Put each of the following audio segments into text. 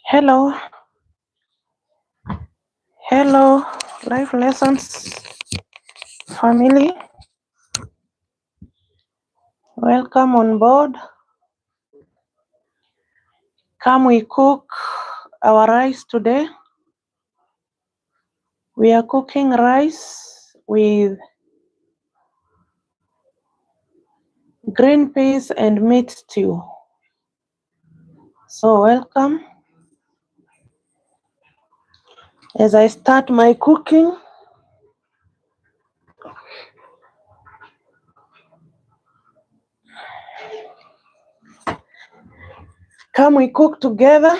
Hello, hello, life lessons family. Welcome on board. Come, we cook our rice today. We are cooking rice with green peas and meat stew. So welcome. As I start my cooking, come we cook together.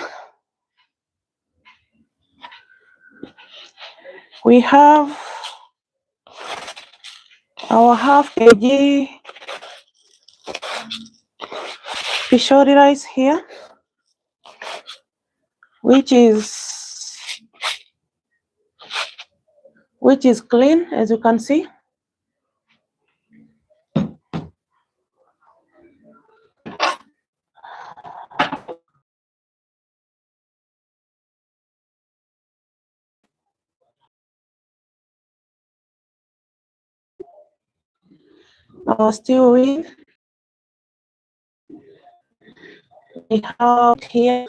We have our half kg Pishori rice here, which is clean, as you can see. Our stew with, we have here,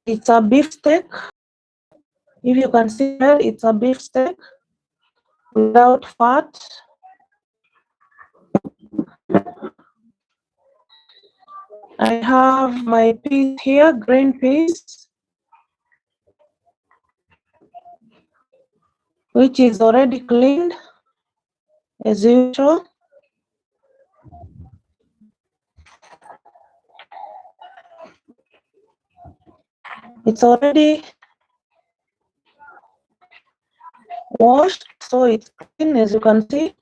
it's a beef steak. If you can see well, it's a beef steak without fat. I have my peas here, green peas, which is already cleaned as usual. It's already washed, so it's clean, as you can see.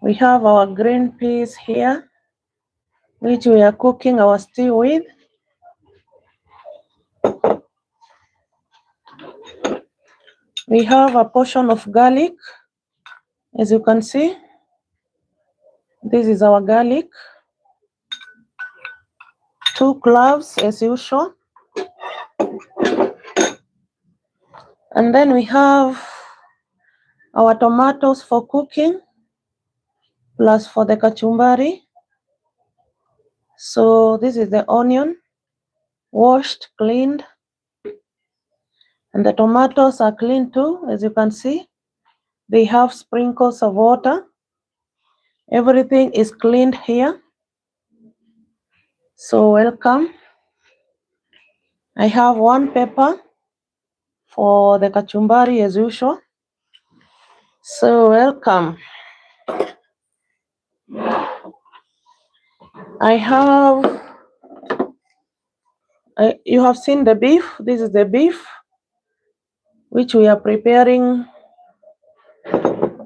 We have our green peas here, which we are cooking our stew with. We have a portion of garlic, as you can see. This is our garlic. 2 cloves, as usual. And then we have our tomatoes for cooking, plus for the kachumbari. So this is the onion, washed, cleaned, and the tomatoes are clean too, as you can see. They have sprinkles of water. Everything is cleaned here. So welcome. I have 1 pepper for the kachumbari as usual. So welcome. You have seen the beef. This is the beef, which we are preparing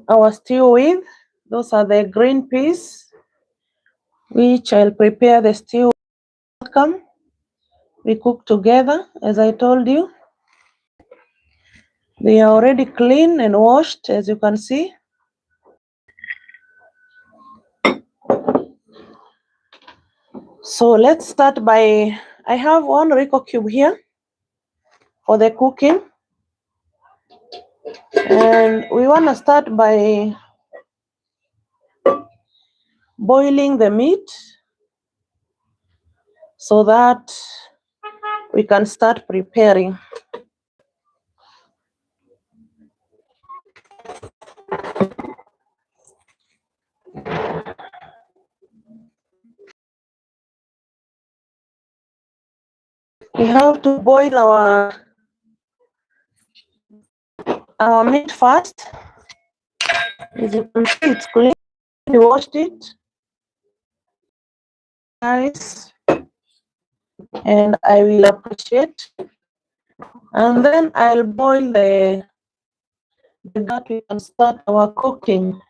our stew with. Those are the green peas, which I'll prepare the stew. Welcome. We cook together, as I told you. They are already clean and washed, as you can see. So let's start by, I have 1 Rico cube here for the cooking. And we want to start by boiling the meat so that we can start preparing. We have to boil our meat first. As you can see, it's clean. We washed it. Nice. And I will appreciate. And then I'll boil the that we can start our cooking.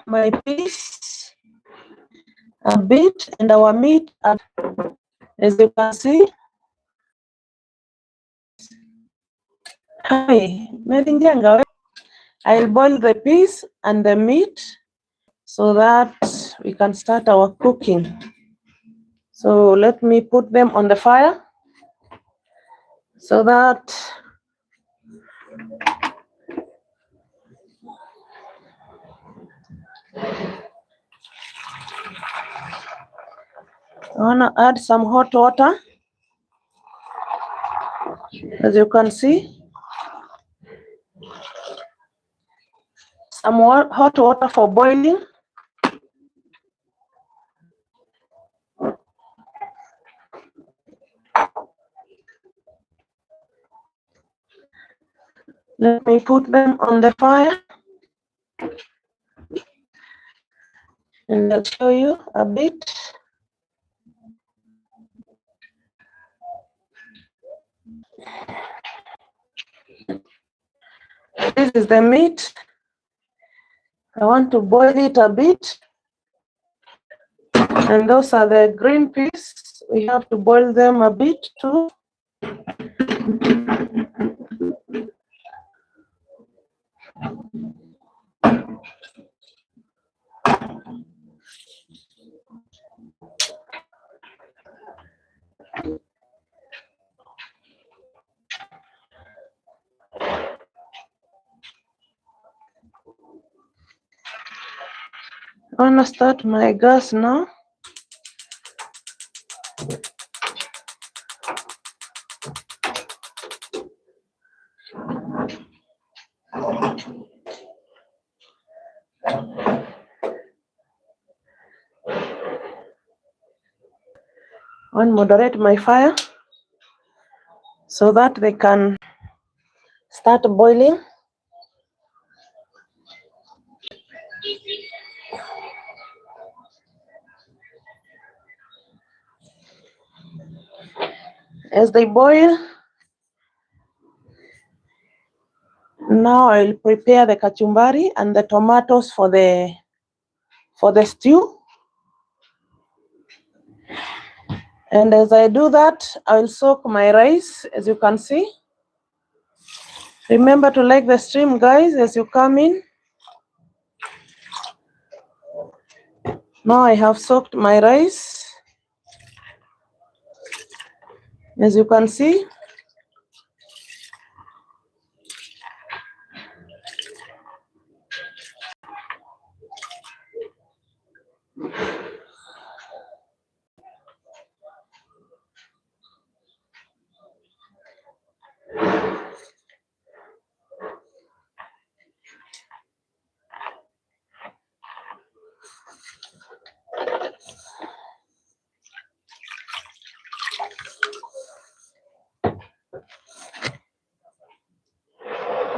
My peas a bit and our meat, as you can see. I'll boil the peas and the meat so that we can start our cooking. So let me put them on the fire so that I want to add some hot water. As you can see, some hot water for boiling. Let me put them on the fire and I'll show you a bit. This is the meat. I want to boil it a bit. And those are the green peas. We have to boil them a bit too. I want to start my gas now. I want to moderate my fire so that they can start boiling. As they boil, now I'll prepare the kachumbari and the tomatoes for the stew. And as I do that, I'll soak my rice, as you can see. Remember to like the stream, guys, as you come in. Now I have soaked my rice, as you can see.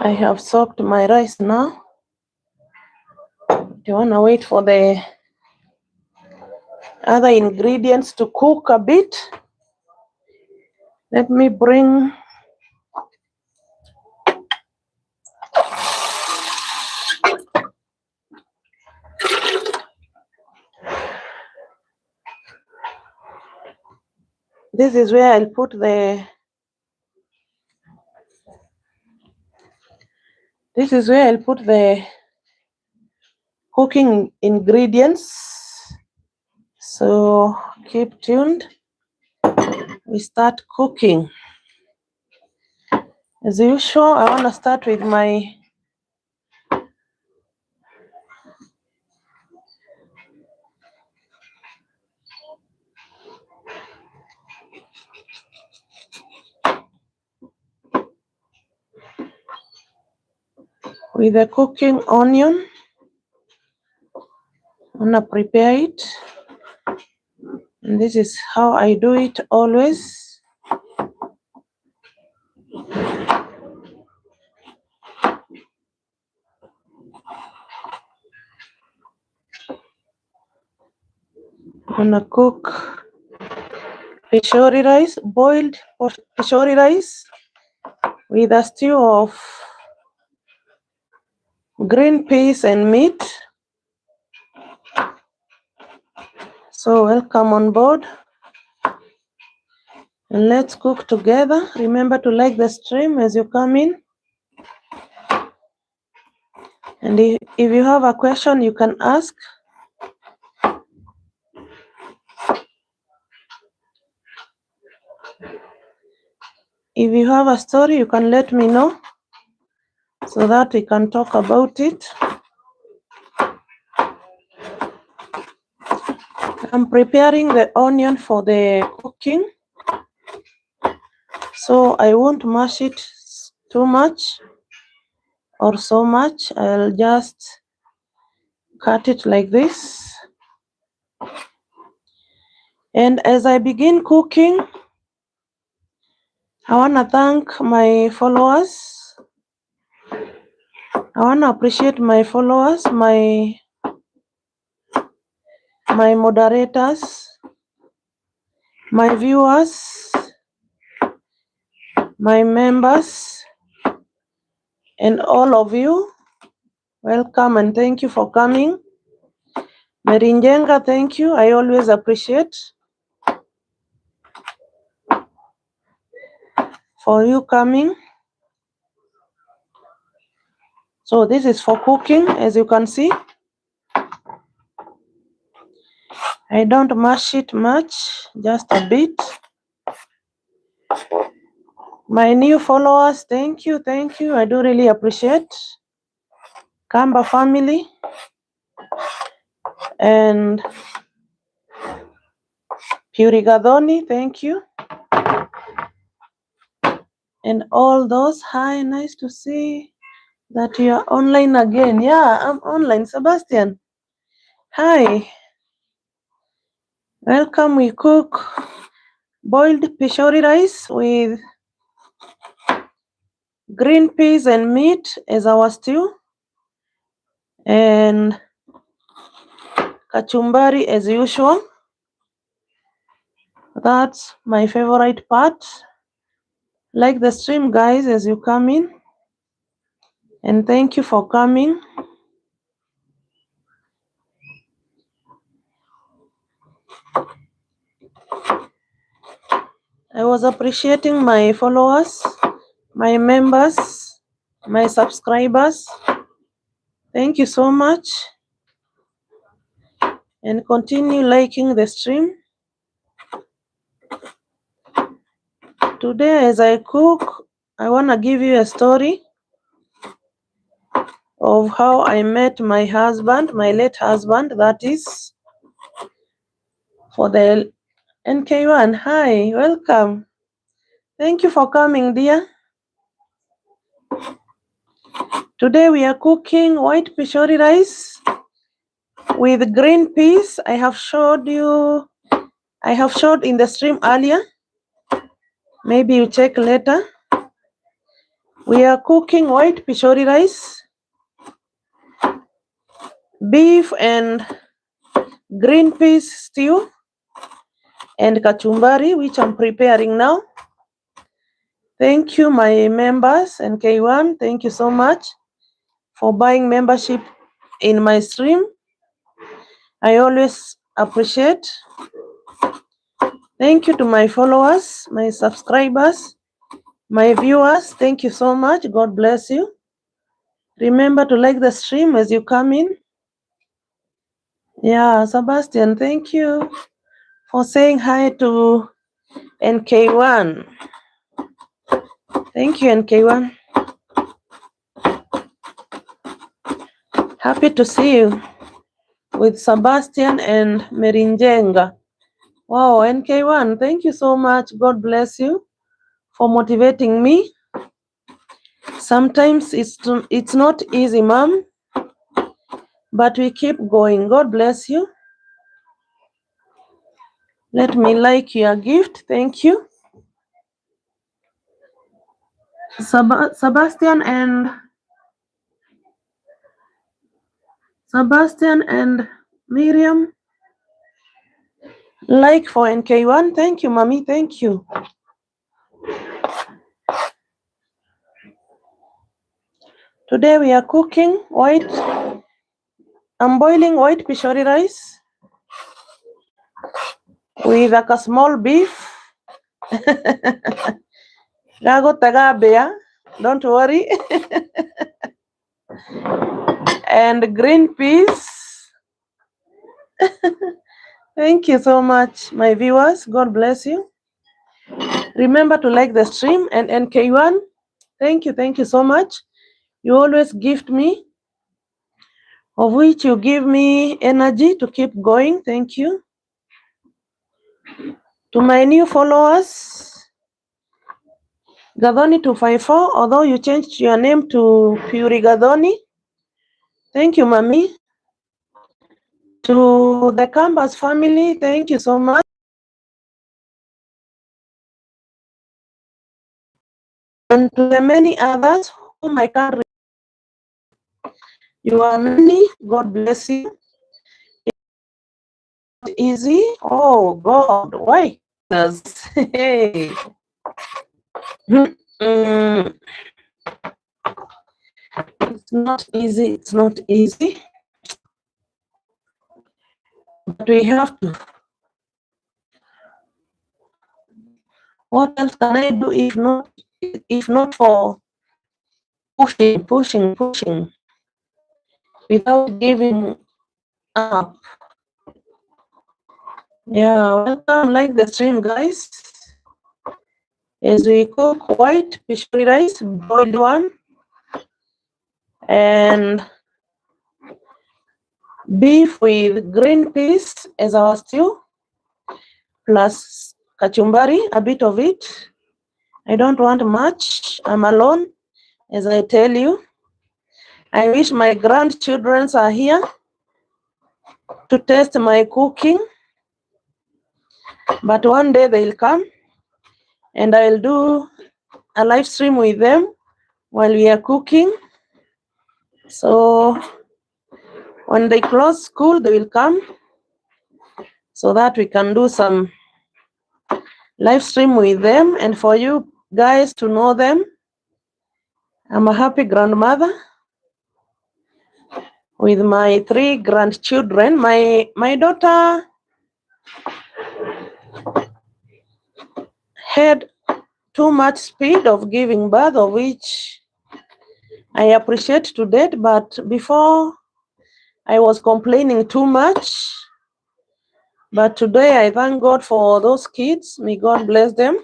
I have soaked my rice now. Do you want to wait for the other ingredients to cook a bit? Let me bring this is where I'll put the cooking ingredients. So keep tuned. We start cooking. As usual, I want to start with the cooking onion. I'm gonna prepare it. And this is how I do it always. I'm gonna cook Pishori rice, boiled Pishori rice with a stew of green peas and meat. So welcome on board. And let's cook together. Remember to like the stream as you come in. And if you have a question, you can ask. If you have a story, you can let me know so that we can talk about it. I'm preparing the onion for the cooking, so I won't mash it too much or so much. I'll just cut it like this. And as I begin cooking, I want to thank my followers. I want to appreciate my followers, my moderators, my viewers, my members, and all of you. Welcome and thank you for coming. Merinjenga, thank you. I always appreciate for you coming. So this is for cooking, as you can see. I don't mash it much, just a bit. My new followers, thank you, thank you. I do really appreciate. Kamba family and Purigadoni, thank you. And all those, hi, nice to see that you are online again. Yeah, I'm online. Sebastian, hi. Welcome. We cook boiled Pishori rice with green peas and meat as our stew, and Kachumbari as usual. That's my favorite part. Like the stream, guys, as you come in, and thank you for coming. I was appreciating my followers, my members, my subscribers. Thank you so much, and continue liking the stream. Today, as I cook, I want to give you a story of how I met my husband, my late husband, that is for the NK1. Hi, welcome. Thank you for coming, dear. Today we are cooking white Pishori rice with green peas. I have showed in the stream earlier. Maybe you check later. We are cooking white Pishori rice, beef and green peas stew, and kachumbari, which I'm preparing now. Thank you, my members and K1. Thank you so much for buying membership in my stream. I always appreciate. Thank you to my followers, my subscribers, my viewers. Thank you so much. God bless you. Remember to like the stream as you come in. Yeah, Sebastian, thank you for saying hi to NK1. Thank you, NK1. Happy to see you with Sebastian and Merinjenga. Wow, NK1, thank you so much. God bless you for motivating me. Sometimes it's not easy, Mom, but we keep going. God bless you. Let me like your gift. Thank you. Sebastian and Miriam, like for NK1. Thank you, Mommy. Thank you. Today we are cooking I'm boiling white Pishori rice with a small beef. Gago tagabea, don't worry. And green peas. Thank you so much, my viewers. God bless you. Remember to like the stream. And K1, thank you so much. You always gift me, of which you give me energy to keep going. Thank you. To my new followers, Gadoni 254, although you changed your name to Puri Gadoni. Thank you, Mami. To the Canvas family, thank you so much. And to the many others whom I can't read. You are many. God bless you. It's easy. Oh God, why? Hey. It's not easy. It's not easy. But we have to. What else can I do if not for pushing without giving up? Yeah, welcome. Like the stream, guys. As we cook white pishori rice, boiled one, and beef with green peas as our stew, plus kachumbari, a bit of it. I don't want much. I'm alone, as I tell you. I wish my grandchildren are here to taste my cooking, but one day they'll come and I'll do a live stream with them while we are cooking. So when they close school, they will come so that we can do some live stream with them. And for you guys to know them, I'm a happy grandmother with my 3 grandchildren. My daughter had too much speed of giving birth, of which I appreciate to date, but before I was complaining too much. But today I thank God for those kids. May God bless them.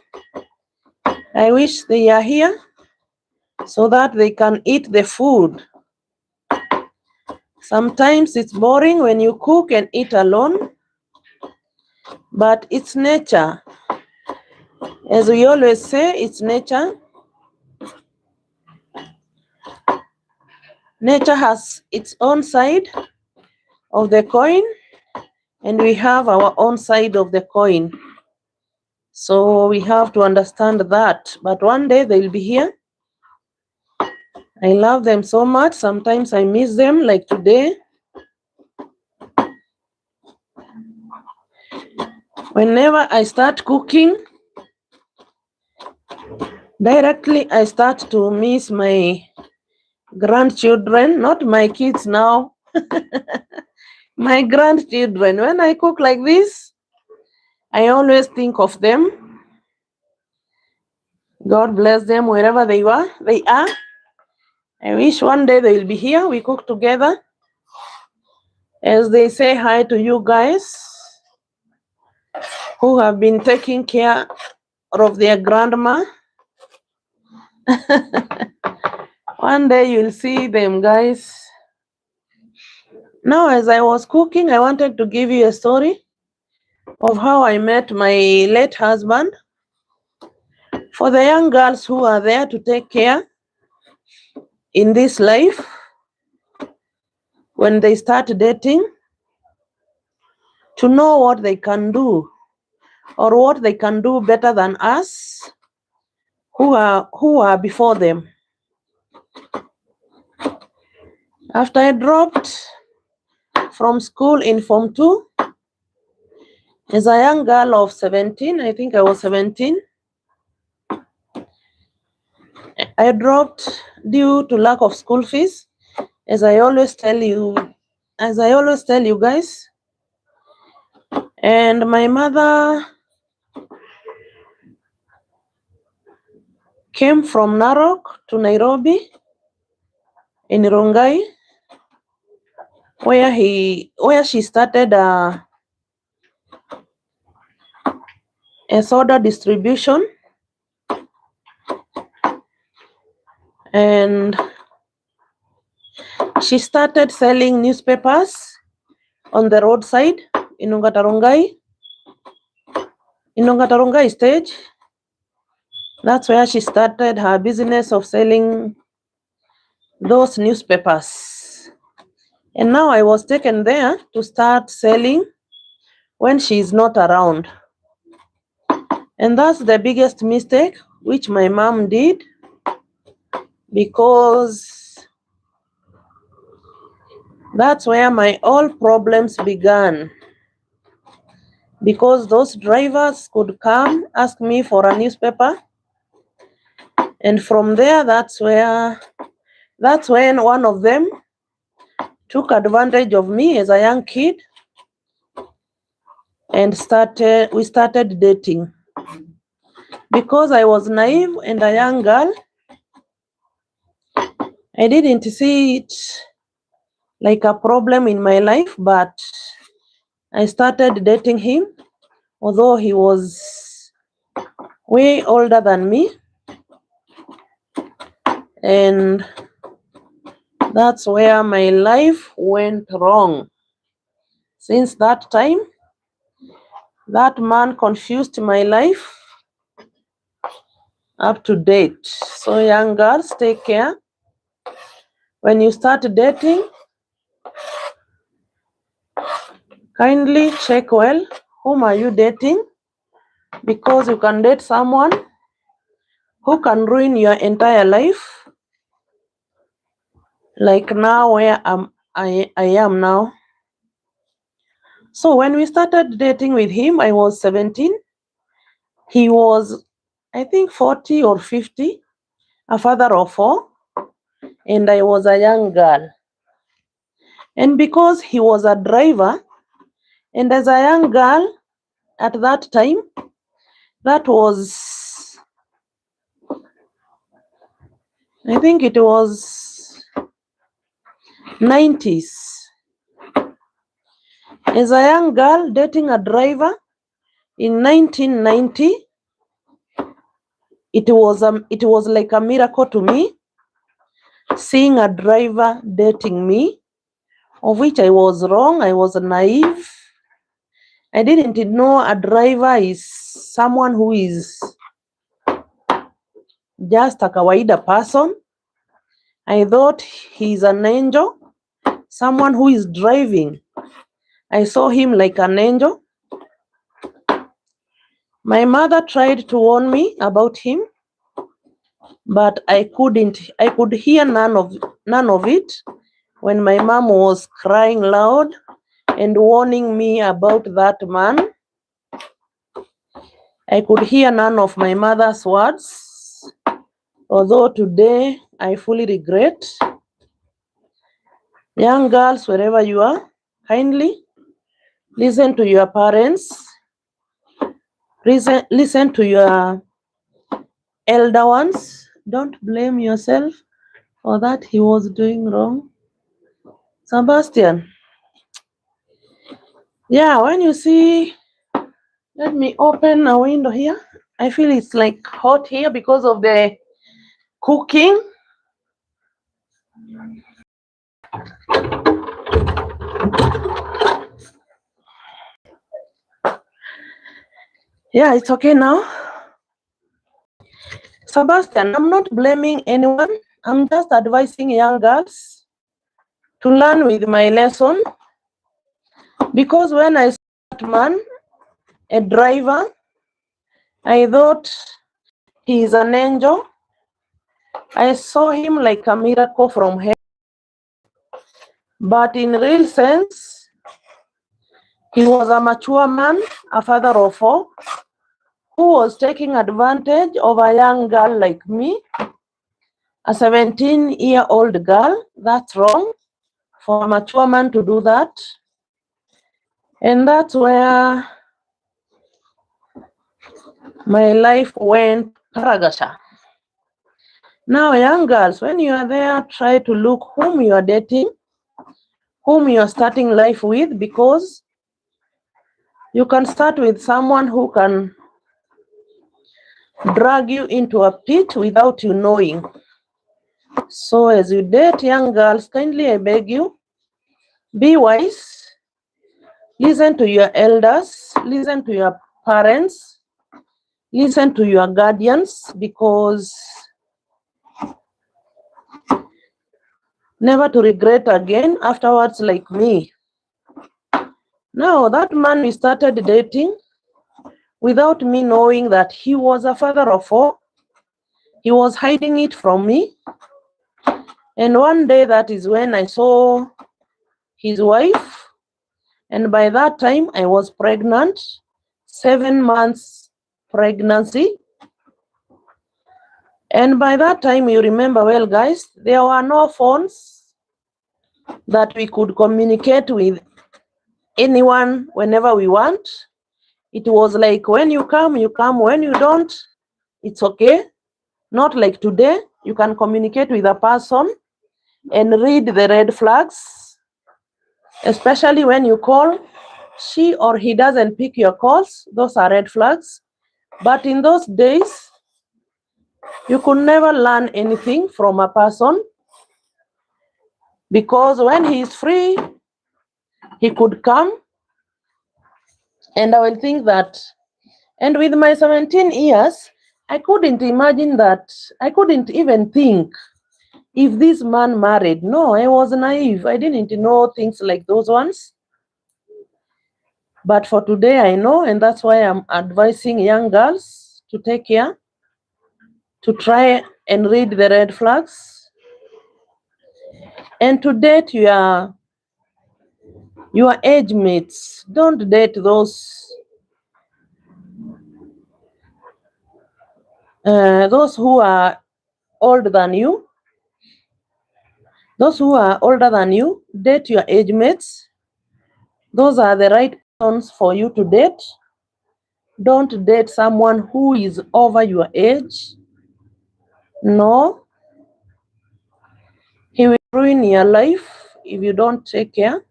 I wish they are here so that they can eat the food. Sometimes it's boring when you cook and eat alone, but it's nature. As we always say, it's nature. Nature has its own side of the coin, and we have our own side of the coin. So we have to understand that. But one day they'll be here. I love them so much. Sometimes I miss them, like today. Whenever I start cooking, directly I start to miss my grandchildren, not my kids now. My grandchildren. When I cook like this, I always think of them. God bless them wherever they are. I wish one day they will be here. We cook together. As they say hi to you guys who have been taking care of their grandma. One day you'll see them, guys. Now, as I was cooking, I wanted to give you a story of how I met my late husband. For the young girls who are there to take care in this life, when they start dating, to know what they can do or what they can do better than us who are before them. After I dropped from school in Form 2, as a young girl of 17, I think I was 17, I dropped due to lack of school fees. As I always tell you guys. And my mother came from Narok to Nairobi in Rongai, where she started a soda distribution. And she started selling newspapers on the roadside in Ongatarongai stage. That's where she started her business of selling those newspapers. And now I was taken there to start selling when she is not around. And that's the biggest mistake which my mom did, because that's where my all problems began. Because those drivers could come ask me for a newspaper, and from there that's when one of them took advantage of me as a young kid, and we started dating. Because I was naive and a young girl, I didn't see it like a problem in my life, but I started dating him, although he was way older than me. And that's where my life went wrong. Since that time, that man confused my life up to date. So young girls, take care. When you start dating, kindly check well whom are you dating, because you can date someone who can ruin your entire life, like now where I am now. So when we started dating with him, I was 17. He was, I think, 40 or 50, a father of 4, and I was a young girl. And because he was a driver, and as a young girl at that time, that was, I think it was 90s. As a young girl dating a driver in 1990, it was like a miracle to me, seeing a driver dating me, of which I was wrong. I was naive. I didn't know a driver is someone who is just a kawaida person. I thought he's an angel, someone who is driving. I saw him like an angel. My mother tried to warn me about him, but I couldn't. I could hear none of it when my mom was crying loud and warning me about that man. I could hear none of my mother's words, although today I fully regret. Young girls, wherever you are, kindly listen to your parents, listen to your elder ones. Don't blame yourself for that he was doing wrong. Sebastian, yeah, when you see, let me open a window here. I feel it's like hot here because of the cooking. Yeah, it's okay now. Sebastian, I'm not blaming anyone. I'm just advising young girls to learn with my lesson. Because when I saw that man, a driver, I thought he is an angel. I saw him like a miracle from heaven. But in real sense, he was a mature man, a father of 4, who was taking advantage of a young girl like me, a 17-year-old girl. That's wrong for a mature man to do that. And that's where my life went paragasha. Now, young girls, when you are there, try to look whom you are dating, whom you are starting life with, because you can start with someone who can drag you into a pit without you knowing. So as you date young girls, kindly I beg you, be wise, listen to your elders, listen to your parents, listen to your guardians, because never to regret again afterwards like me. Now, that man we started dating without me knowing that he was a father of four. He was hiding it from me. And one day, that is when I saw his wife. And by that time, I was pregnant, 7 months pregnancy. And by that time, you remember well, guys, there were no phones that we could communicate with anyone whenever we want. It was like when you come, you come. When you don't, it's okay. Not like today, you can communicate with a person and read the red flags, especially when you call, she or he doesn't pick your calls. Those are red flags. But in those days, you could never learn anything from a person, because when he is free, he could come, and I will think that. And with my 17 years, I couldn't imagine that. I couldn't even think if this man married. No, I was naive. I didn't know things like those ones. But for today, I know, and that's why I'm advising young girls to take care, to try and read the red flags, and to date your age mates. Don't date those who are older than you. Those who are older than you, date your age mates. Those are the right persons for you to date. Don't date someone who is over your age. No, he will ruin your life if you don't take care.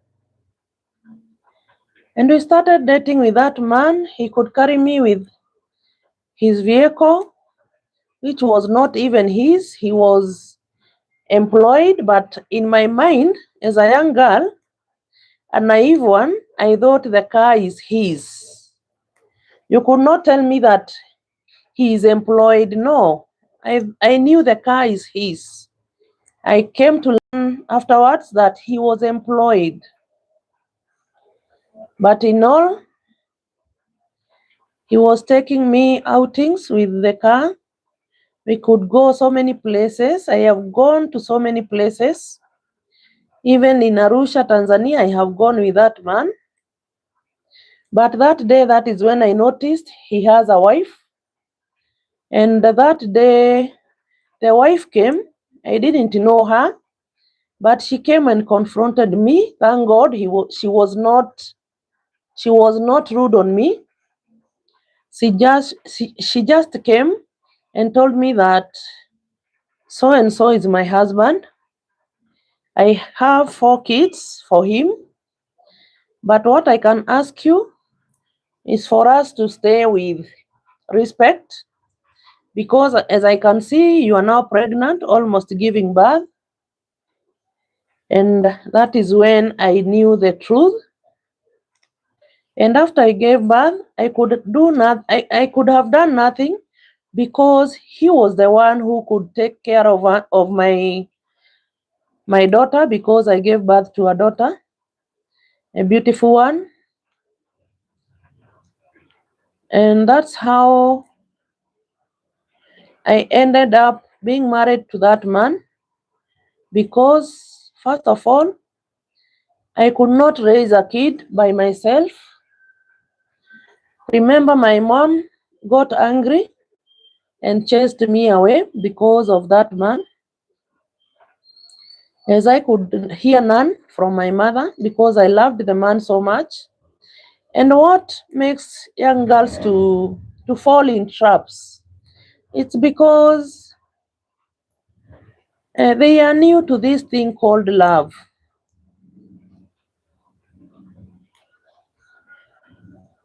And we started dating with that man. He could carry me with his vehicle, which was not even his. He was employed, but in my mind, as a young girl, a naive one, I thought the car is his. You could not tell me that he is employed. No, I knew the car is his. I came to learn afterwards that he was employed. But in all, he was taking me outings with the car. We could go so many places. I have gone to so many places. Even in Arusha, Tanzania, I have gone with that man. But that day, that is when I noticed he has a wife. And that day, the wife came. I didn't know her, but she came and confronted me. Thank God, she was not rude on me. She just came and told me that so and so is my husband. I have 4 kids for him. But what I can ask you is for us to stay with respect, because as I can see, you are now pregnant, almost giving birth. And that is when I knew the truth. And after I gave birth, I could do not, I could have done nothing, because he was the one who could take care of my daughter, because I gave birth to a daughter, a beautiful one. And that's how I ended up being married to that man, because first of all, I could not raise a kid by myself. Remember, my mom got angry and chased me away because of that man, as I could hear none from my mother, because I loved the man so much. And what makes young girls to fall in traps? It's because they are new to this thing called love.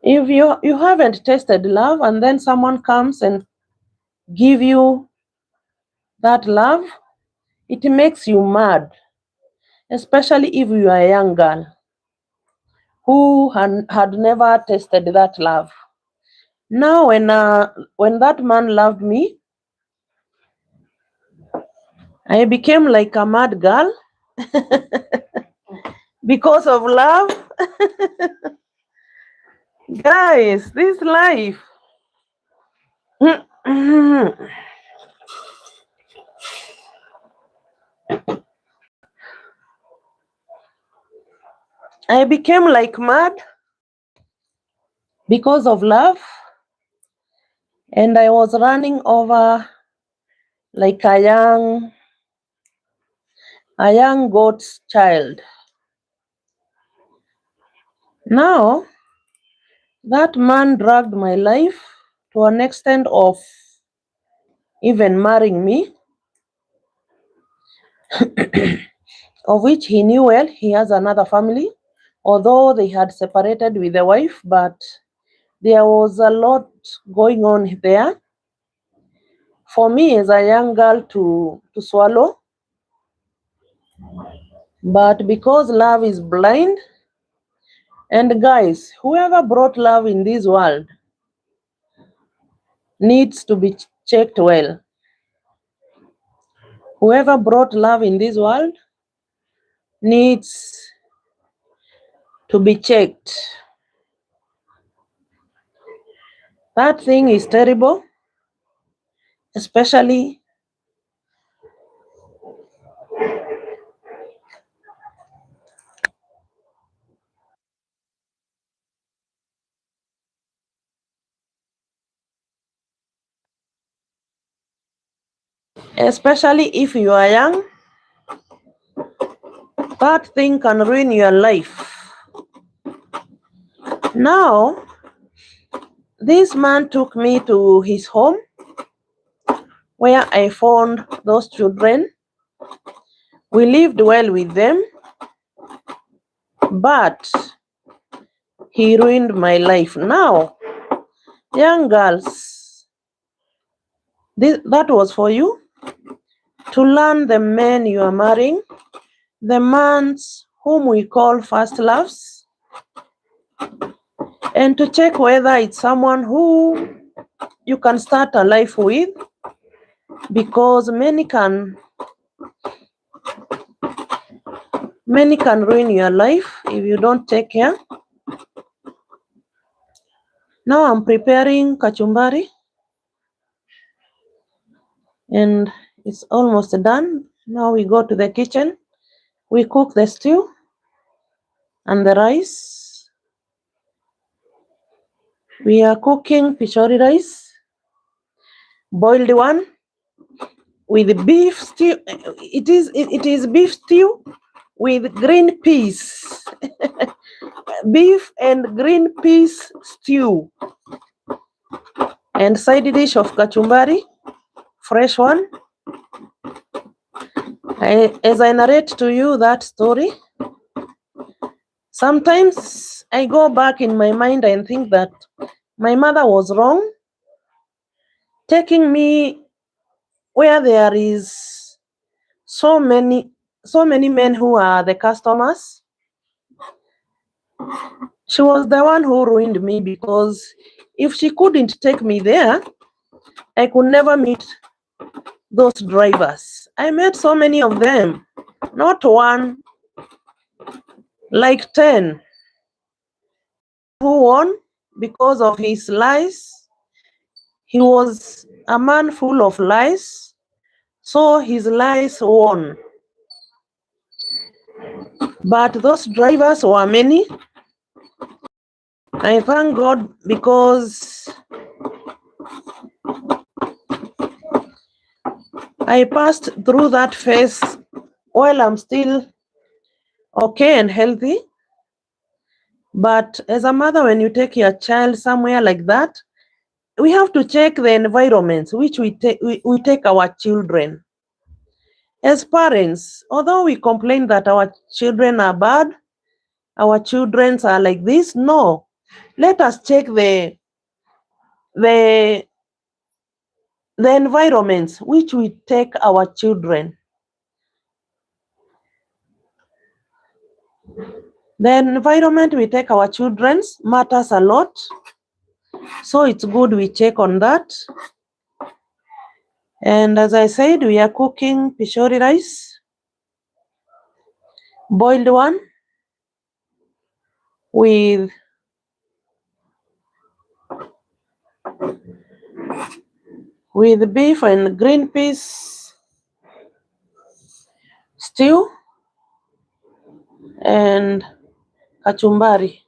If you haven't tasted love, and then someone comes and give you that love, it makes you mad, especially if you are a young girl who had never tasted that love. Now, when that man loved me, I became like a mad girl because of love. Guys, this life. I became like mad because of love, and I was running over like a young goat's child. Now, that man dragged my life to an extent of even marrying me, of which he knew well he has another family, although they had separated with the wife, but there was a lot going on there for me as a young girl to swallow. But because love is blind, and guys, whoever brought love in this world needs to be checked well. Whoever brought love in this world needs to be checked. That thing is terrible, especially if you are young. That thing can ruin your life. Now, this man took me to his home where I found those children. We lived well with them, but he ruined my life. Now, young girls, that was for you to learn the men you are marrying, the men whom we call first loves, and to check whether it's someone who you can start a life with, because many can ruin your life if you don't take care. Now I'm preparing kachumbari, and it's almost done. Now we go to the kitchen. We cook the stew and the rice. We are cooking Pishori rice, boiled one, with beef stew. It is beef stew with green peas. Beef and green peas stew. And side dish of kachumbari, fresh one. As I narrate to you that story, sometimes I go back in my mind and think that my mother was wrong, taking me where there is so many men who are the customers. She was the one who ruined me, because if she couldn't take me there, I could never meet those drivers. I met so many of them, not one, like 10, who won because of his lies. He was a man full of lies, so his lies won. But those drivers were many. I thank God, because I passed through that phase while I'm still okay and healthy. But as a mother, when you take your child somewhere like that, we have to check the environments which we take our children. As parents, although we complain that our children are bad, our children are like this, no. Let us check the environments which we take our children. The environment we take our children's matters a lot. So it's good we check on that. And as I said, we are cooking Pishori rice, boiled one, with beef and green peas stew and kachumbari.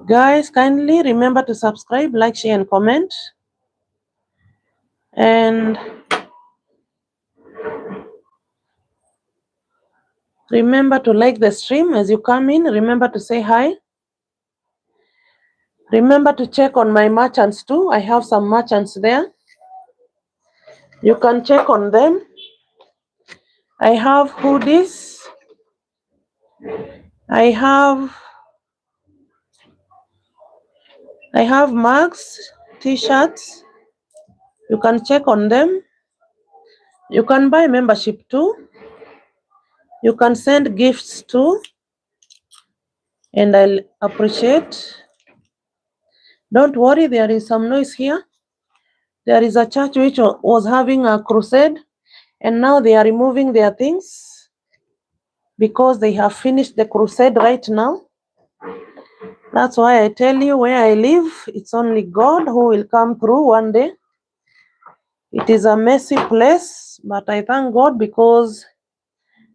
Guys, kindly remember to subscribe, like, share, and comment. And remember to like the stream as you come in. Remember to say hi. Remember to check on my merchants too. I have some merchants there. You can check on them. I have hoodies. I have mugs, t-shirts. You can check on them. You can buy membership too. You can send gifts too. And I'll appreciate. Don't worry, there is some noise here. There is a church which was having a crusade, and now they are removing their things because they have finished the crusade right now. That's why I tell you, where I live, it's only God who will come through one day. It is a messy place, but I thank God because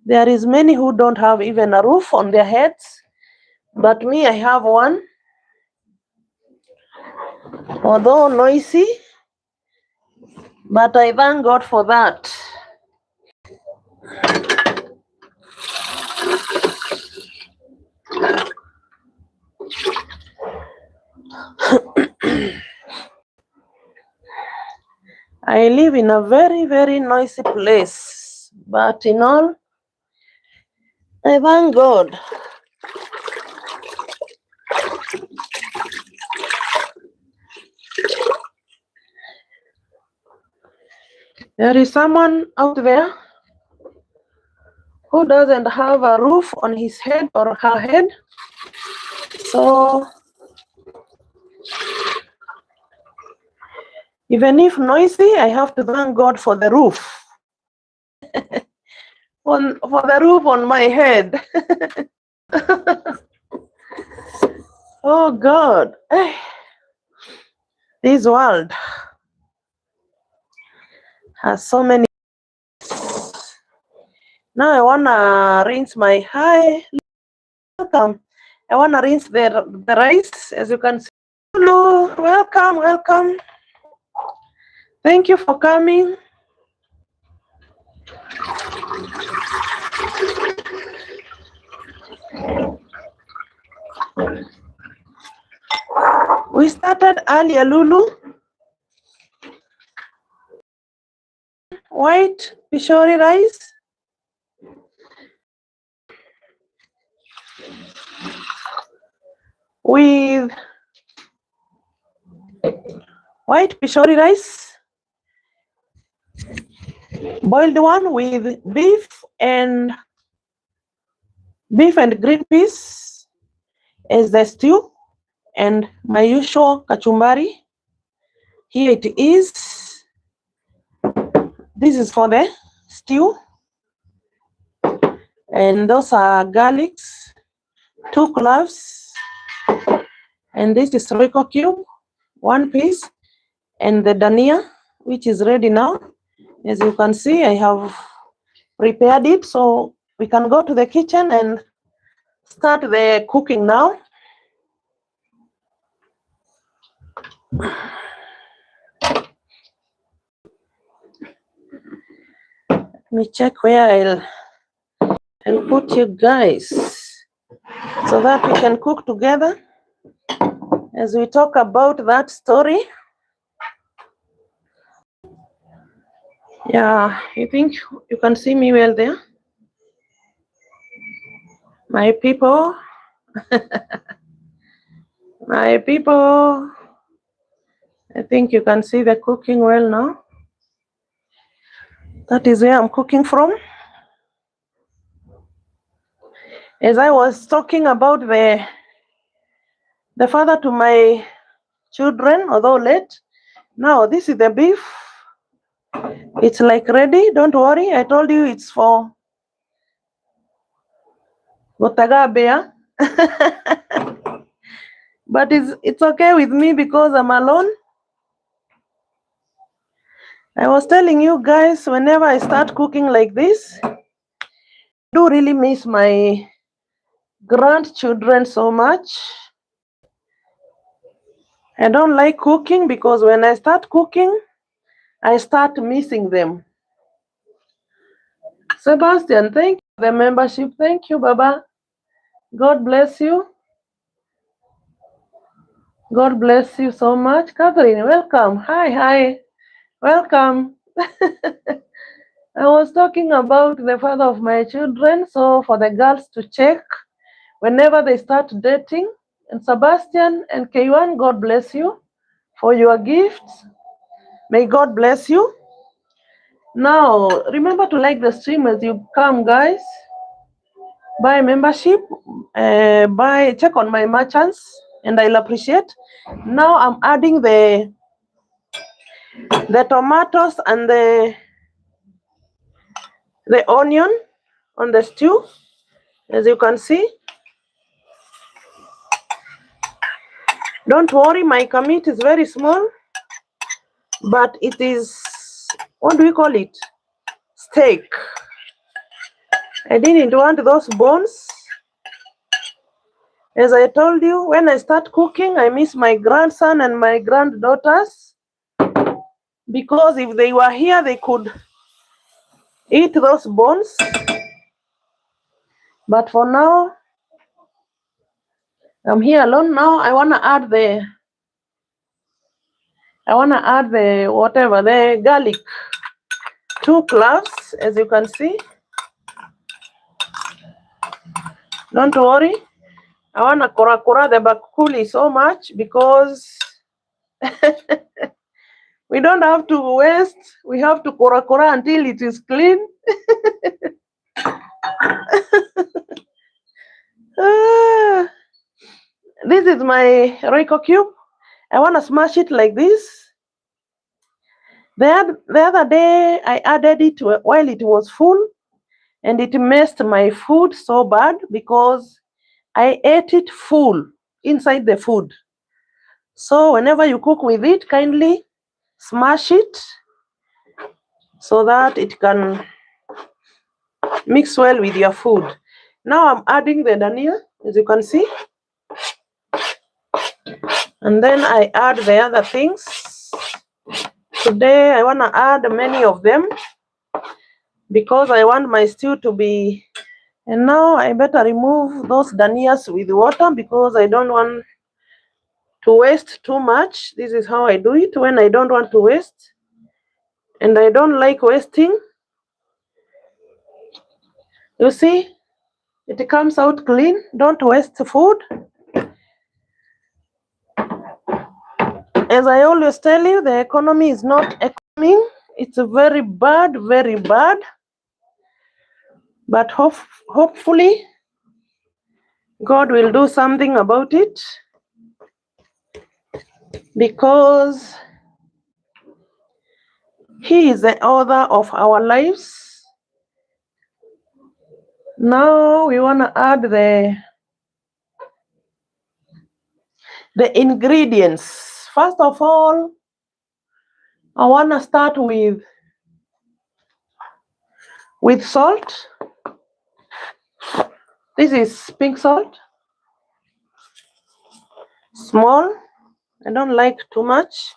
there is many who don't have even a roof on their heads. But me, I have one. Although noisy, but I thank God for that. I live in a very, very noisy place, but in all, I thank God. There is someone out there who doesn't have a roof on his head or her head. So even if noisy, I have to thank God for the roof. For the roof on my head. Oh God. This world has so many. Now I wanna rinse my welcome. I wanna rinse the rice, as you can see. Hello, welcome. Thank you for coming. We started earlier, Lulu. White Pishori rice. With white Pishori rice. Boiled one with beef and green peas as the stew. And my usual kachumbari. Here it is. This is for the stew. And those are garlics, 2 cloves. And this is Royco cube, 1 piece. And the dania, which is ready now. As you can see, I have prepared it. So we can go to the kitchen and start the cooking now. Let me check where I'll put you guys so that we can cook together as we talk about that story. Yeah, I think you can see me well there. My people. My people. I think you can see the cooking well now. That is where I'm cooking from. As I was talking about the father to my children, although late, now this is the beef. It's like ready. Don't worry. I told you it's for Gotagabea. But it's okay with me because I'm alone. I was telling you guys, whenever I start cooking like this, I do really miss my grandchildren so much. I don't like cooking because when I start cooking, I start missing them. Sebastian, thank you for the membership. Thank you, Baba. God bless you. God bless you so much. Catherine, welcome. Hi. Welcome. I was talking about the father of my children, so for the girls to check whenever they start dating. And Sebastian and K1, God bless you for your gifts. May God bless you. Now, remember to like the stream as you come, guys. Buy membership, check on my merchants, and I'll appreciate. Now I'm adding the tomatoes and the onion on the stew, as you can see. Don't worry, my meat is very small, but it is, what do we call it? Steak. I didn't want those bones. As I told you, when I start cooking, I miss my grandson and my granddaughters, because if they were here, they could eat those bones. But for now, I'm here alone. Now I wanna add the whatever, the garlic. 2 cloves, as you can see. Don't worry. I wanna kora the bakuli so much because we don't have to waste. We have to kora until it is clean. This is my Royco cube. I want to smash it like this. The other day, I added it while it was full, and it messed my food so bad because I ate it full inside the food. So whenever you cook with it, kindly smash it so that it can mix well with your food. Now I'm adding the dania, as you can see. And then I add the other things. Today I want to add many of them because I want my stew to be. And now I better remove those danias with water because I don't want to waste too much. This is how I do it when I don't want to waste. And I don't like wasting. You see, it comes out clean. Don't waste food. As I always tell you, the economy is not economy. It's very bad, very bad. But hopefully, God will do something about it, because He is the author of our lives. Now we want to add the ingredients. First of all, I want to start with salt. This is pink salt. Small. I don't like too much.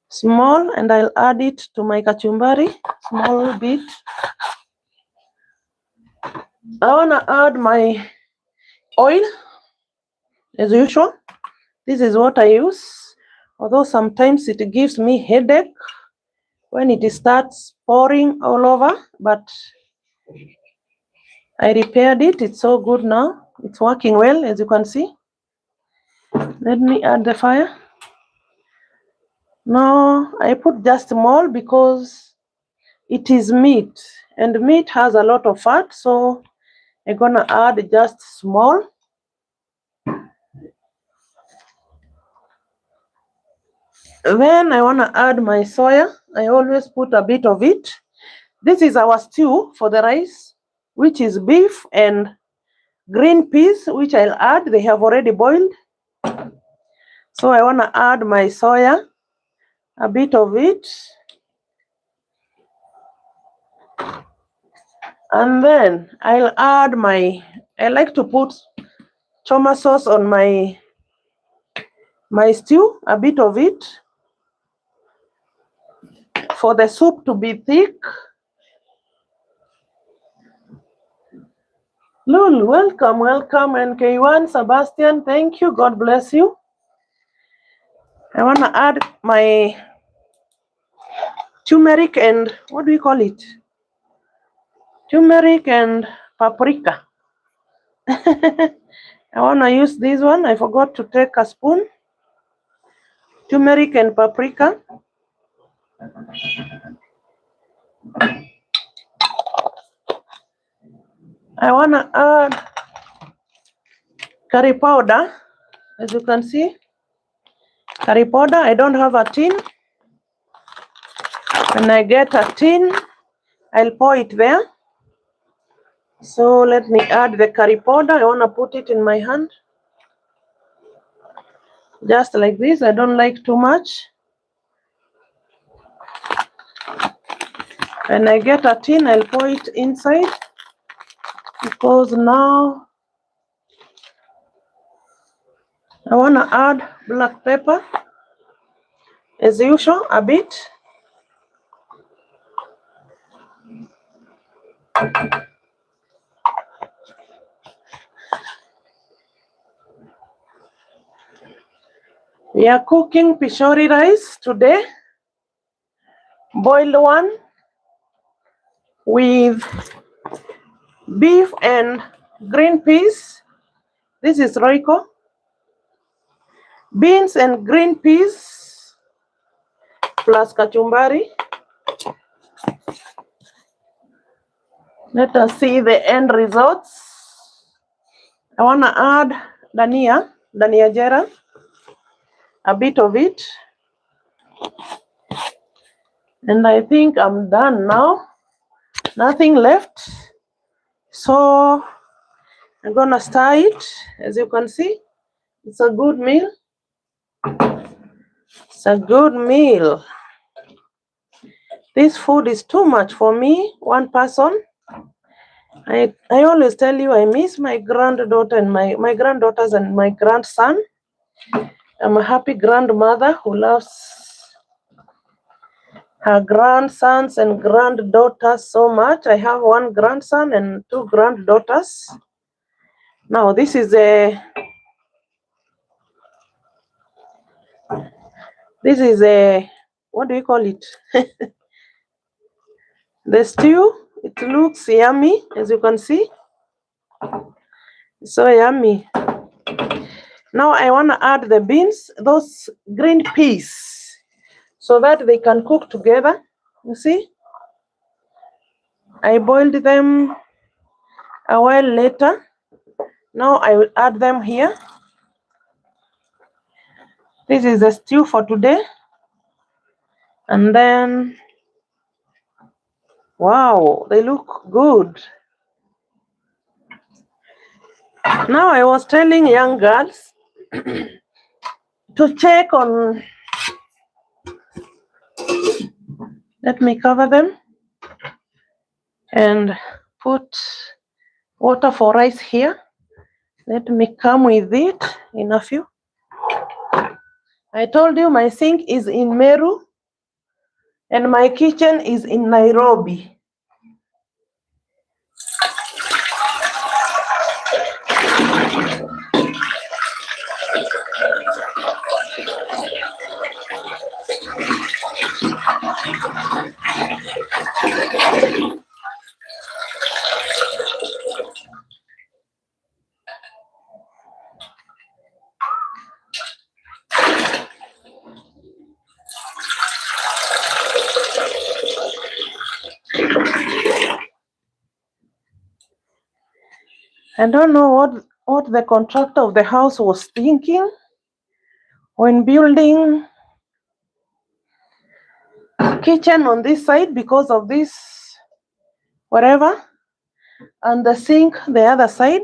Small, and I'll add it to my kachumbari. Small bit. I want to add my oil, as usual. This is what I use, although sometimes it gives me headache when it starts pouring all over, but I repaired it. It's so good now. It's working well, as you can see. Let me add the fire. Now I put just because it is meat, and meat has a lot of fat, so I'm gonna add just small. Then I wanna add my soya. I always put a bit of it. This is our stew for the rice, which is beef and green peas, which I'll add. They have already boiled. So I wanna add my soya, a bit of it. And then I'll add I like to put choma sauce on my stew, a bit of it, for the soup to be thick. Lul, welcome, and K1, Sebastian, thank you, God bless you. I want to add my turmeric and, what do we call it? Turmeric and paprika. I want to use this one. I forgot to take a spoon. Turmeric and paprika. I want to add curry powder, as you can see. Curry powder, I don't have a tin. When I get a tin, I'll pour it there. So let me add the curry powder. I want to put it in my hand. Just like this. I don't like too much. When I get a tin, I'll pour it inside. Because now I want to add black pepper. As usual, a bit. We are cooking Pishori rice today. Boiled one with beef and green peas. This is Royco. Beans and green peas plus kachumbari. Let us see the end results. I want to add dania jera, a bit of it. And I think I'm done now. Nothing left. So I'm going to stir it. As you can see, it's a good meal. It's a good meal. This food is too much for me, one person. I always tell you I miss my granddaughter and my granddaughters and my grandson. I'm a happy grandmother who loves her grandsons and granddaughters so much. I have one grandson and two granddaughters. Now this is a what do you call it? The stew. It looks yummy, as you can see. So yummy. Now I want to add the beans, those green peas, so that they can cook together. You see? I boiled them a while later. Now I will add them here. This is the stew for today. And then, wow, they look good. Now I was telling young girls to check on, let me cover them and put water for rice here. Let me come with it in a few. I told you my sink is in Meru and my kitchen is in Nairobi. I don't know what the contractor of the house was thinking when building kitchen on this side because of this whatever, and the sink the other side.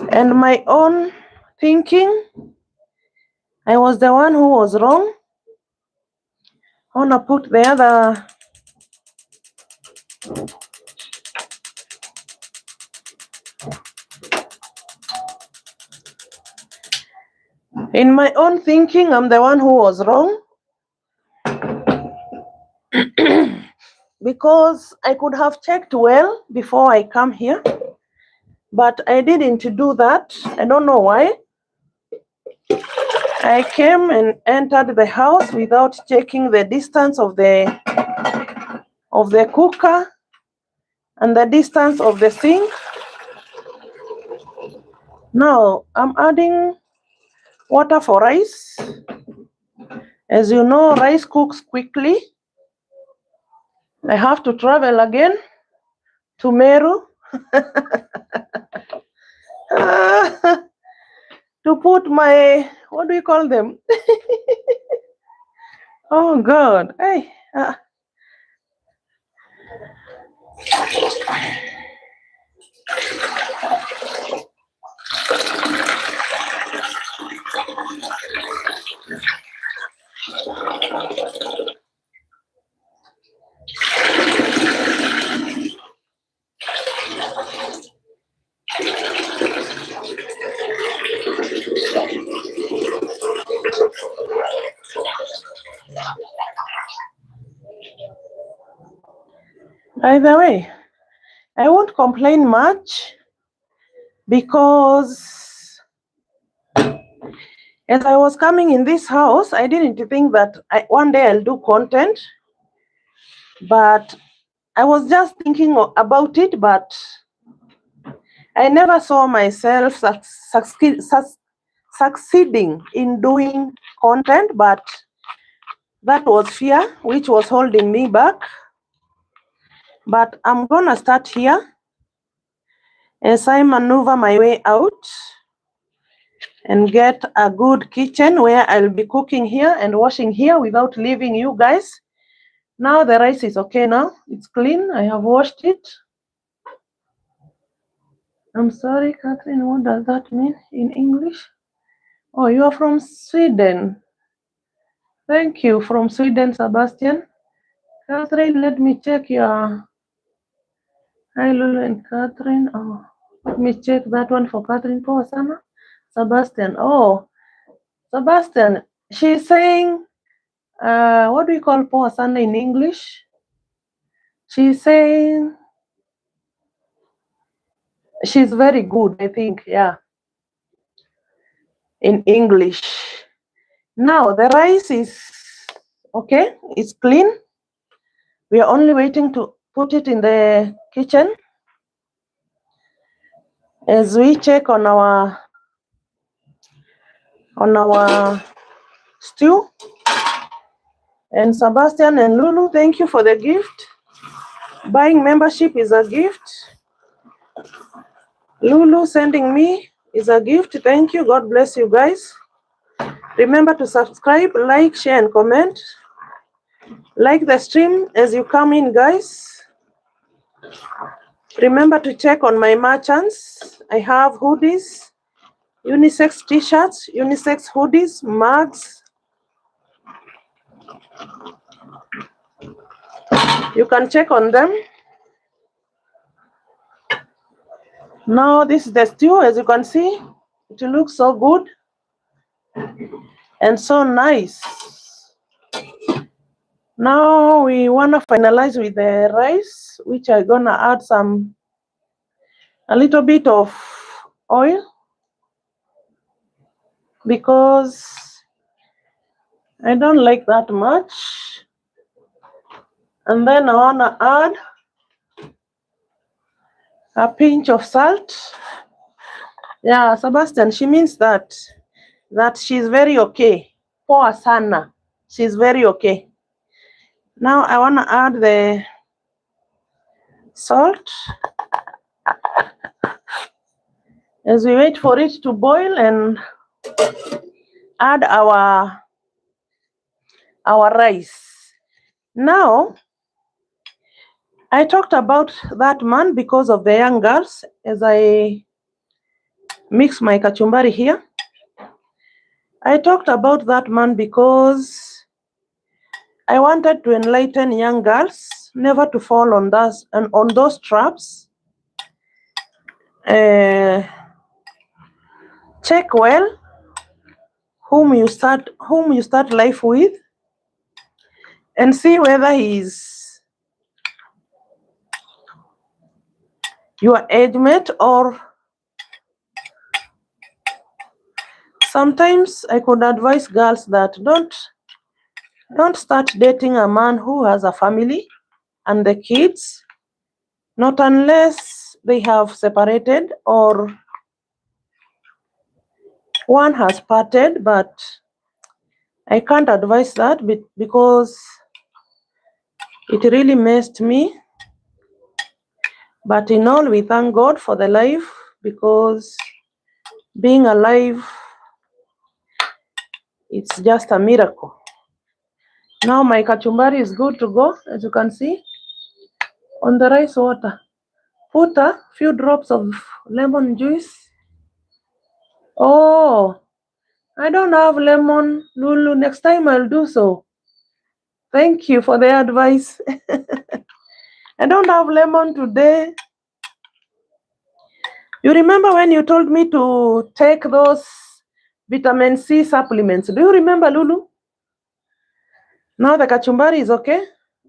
And my own thinking, I was the one who was wrong. I wanna put the other in my own thinking, I'm the one who was wrong. Because I could have checked well before I come here, but I didn't do that. I don't know why. I came and entered the house without checking the distance of the cooker and the distance of the sink. Now I'm adding water for rice. As you know, rice cooks quickly. I have to travel again to Meru to put my, what do you call them? Oh God, hey. By the way, I won't complain much because as I was coming in this house, I didn't think that one day I'll do content, but I was just thinking about it, but I never saw myself succeeding in doing content, but that was fear which was holding me back. But I'm gonna start here as I maneuver my way out and get a good kitchen where I'll be cooking here and washing here without leaving you guys. Now the rice is okay now. It's clean. I have washed it. I'm sorry, Catherine, what does that mean in English? Oh, you are from Sweden. Thank you, from Sweden, Sebastian. Catherine, let me check your... Hi, Lulu and Catherine. Oh, let me check that one for Catherine. Poa sana. Sebastian. Oh, Sebastian, she's saying, what do you call poa sana in English? She's saying she's very good, I think, yeah, in English. Now, the rice is okay, it's clean. We are only waiting to put it in the kitchen as we check on our stew. And Sebastian and Lulu, thank you for the gift. Buying membership is a gift. Lulu sending me is a gift. Thank you. God bless you guys. Remember to subscribe, like, share, and comment. Like the stream as you come in, guys. Remember to check on my merchants. I have hoodies, unisex t-shirts, unisex hoodies, mugs. You can check on them. Now this is the stew. As you can see, it looks so good and so nice. Now we want to finalize with the rice, which I'm gonna add a little bit of oil because I don't like that much. And then I wanna add a pinch of salt. Yeah, Sebastian, she means that she's very okay. Poa sana. She's very okay. Now I want to add the salt. as we wait for it to boil and add our rice. Now, I talked about that man because of the young girls. As I mix my kachumbari here, I talked about that man because I wanted to enlighten young girls never to fall on those traps. Check well whom you start life with, and see whether he's your age mate, or sometimes I could advise girls that don't start dating a man who has a family and the kids, not unless they have separated or one has parted. But I can't advise that because it really messed me. But in all, we thank God for the life, because being alive, it's just a miracle. Now my kachumbari is good to go, as you can see. On the rice water, put a few drops of lemon juice. Oh, I don't have lemon, Lulu. Next time I'll do so. Thank you for the advice. I don't have lemon today. You remember when you told me to take those vitamin C supplements? Do you remember, Lulu? Now the kachumbari is okay.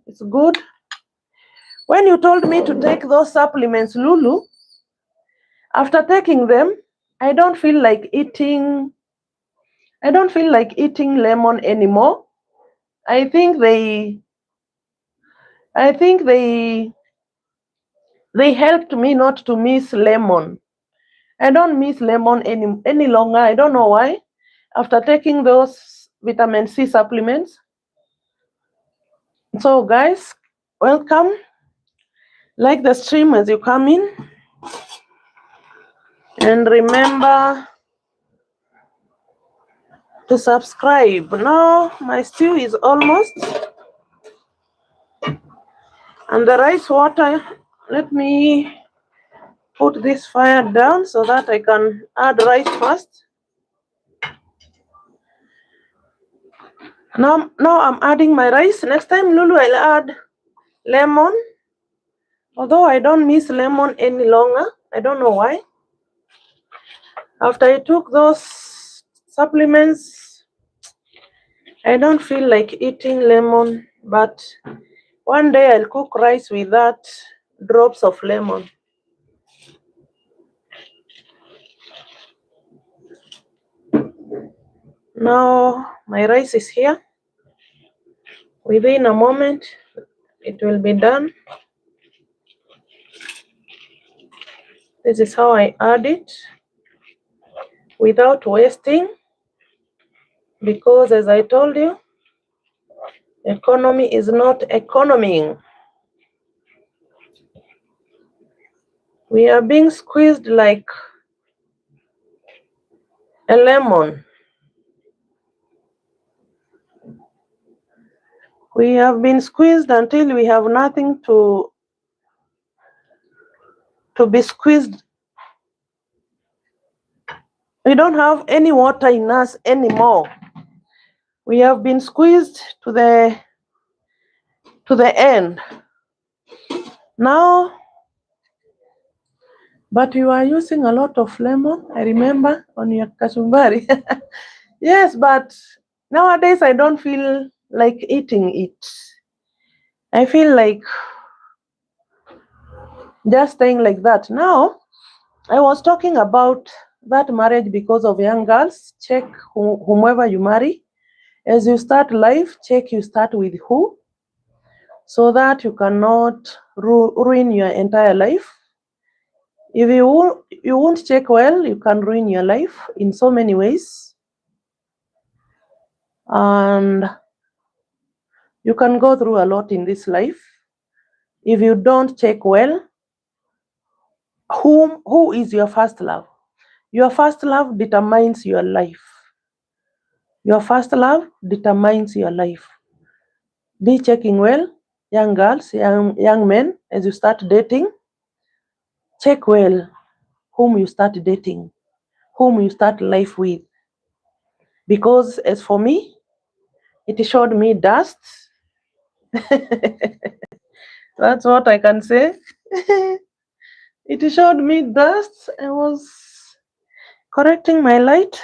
It's good. When you told me to take those supplements, Lulu, after taking them, I don't feel like eating lemon anymore. I think they helped me not to miss lemon. I don't miss lemon any longer. I don't know why. After taking those vitamin C supplements. So guys, welcome. Like the stream as you come in. And remember to subscribe. Now my stew is almost. And the rice water, let me put this fire down so that I can add rice first. Now I'm adding my rice. Next time, Lulu, I'll add lemon. Although I don't miss lemon any longer. I don't know why. After I took those supplements, I don't feel like eating lemon. But one day I'll cook rice with that drops of lemon. Now my rice is here. Within a moment, it will be done. This is how I add it without wasting, because as I told you, economy is not economying. We are being squeezed like a lemon. We have been squeezed until we have nothing to be squeezed. We don't have any water in us anymore. We have been squeezed to the end. Now, but you are using a lot of lemon, I remember, on your kachumbari. Yes, but nowadays I don't feel like eating it. I feel like just staying like that. Now, I was talking about that marriage because of young girls. Check whomever you marry. As you start life, check you start with who, so that you cannot ruin your entire life. If you won't check well, you can ruin your life in so many ways. And you can go through a lot in this life if you don't check well who is your first love. Your first love determines your life. Your first love determines your life. Be checking well, young girls, young men, as you start dating. Check well whom you start dating, whom you start life with. Because as for me, it showed me dust. That's what I can say. It showed me dust. I was correcting my light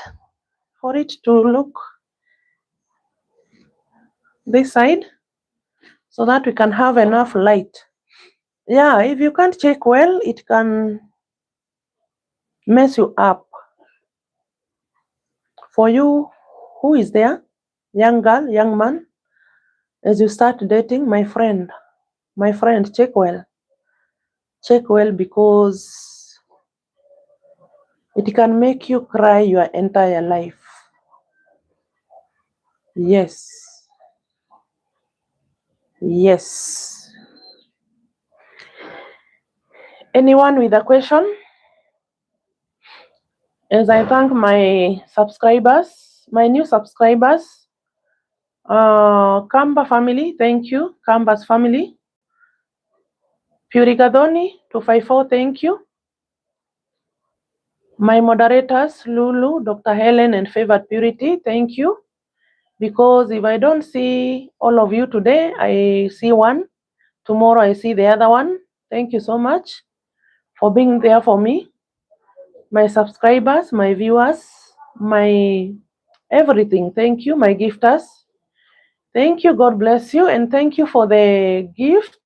for it to look this side so that we can have enough light. Yeah, if you can't check well, it can mess you up. For you, who is there? Young girl, young man, as you start dating, my friend, check well. Check well because it can make you cry your entire life. Yes. Yes. Anyone with a question? As I thank my subscribers, my new subscribers, Kamba family, thank you. Kamba's family. Purigadoni 254, thank you. My moderators, Lulu, Dr. Helen, and Favored Purity, thank you. Because if I don't see all of you today, I see one. Tomorrow I see the other one. Thank you so much for being there for me. My subscribers, my viewers, my everything. Thank you, my gifters. Thank you. God bless you. And thank you for the gifts.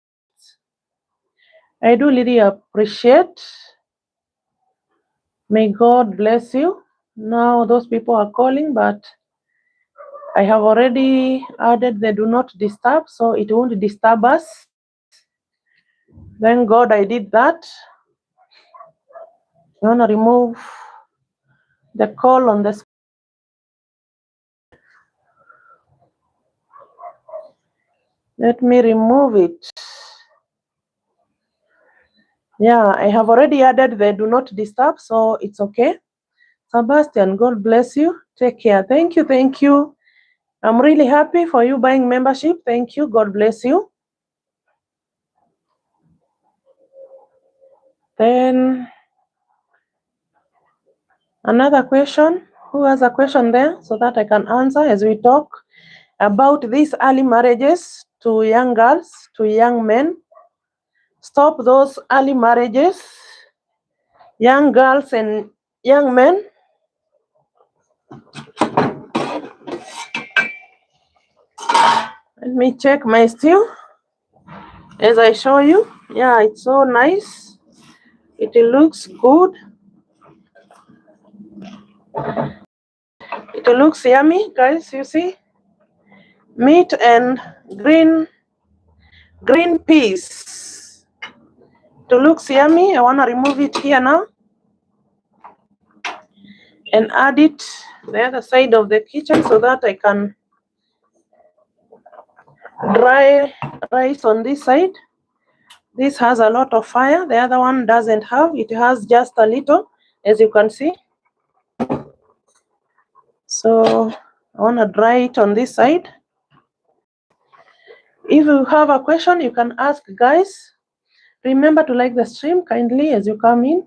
I do really appreciate. May God bless you. Now those people are calling, but I have already added the do not disturb, so it won't disturb us. Thank God I did that. I want to remove the call on the screen. Let me remove it. Yeah, I have already added the do not disturb, so it's okay. Sebastian, God bless you. Take care. Thank you. Thank you. I'm really happy for you buying membership. Thank you. God bless you. Then another question. Who has a question there so that I can answer as we talk about these early marriages to young girls, to young men? Stop those early marriages, young girls and young men. Let me check my stew as I show you. Yeah, it's so nice. It looks good. It looks yummy, guys. You see, meat and green peas. It looks yummy. I want to remove it here now and add it the other side of the kitchen so that I can dry rice on this side. This has a lot of fire. The other one doesn't have. It has just a little, as you can see. So I want to dry it on this side. If you have a question, you can ask, guys. Remember to like the stream kindly as you come in.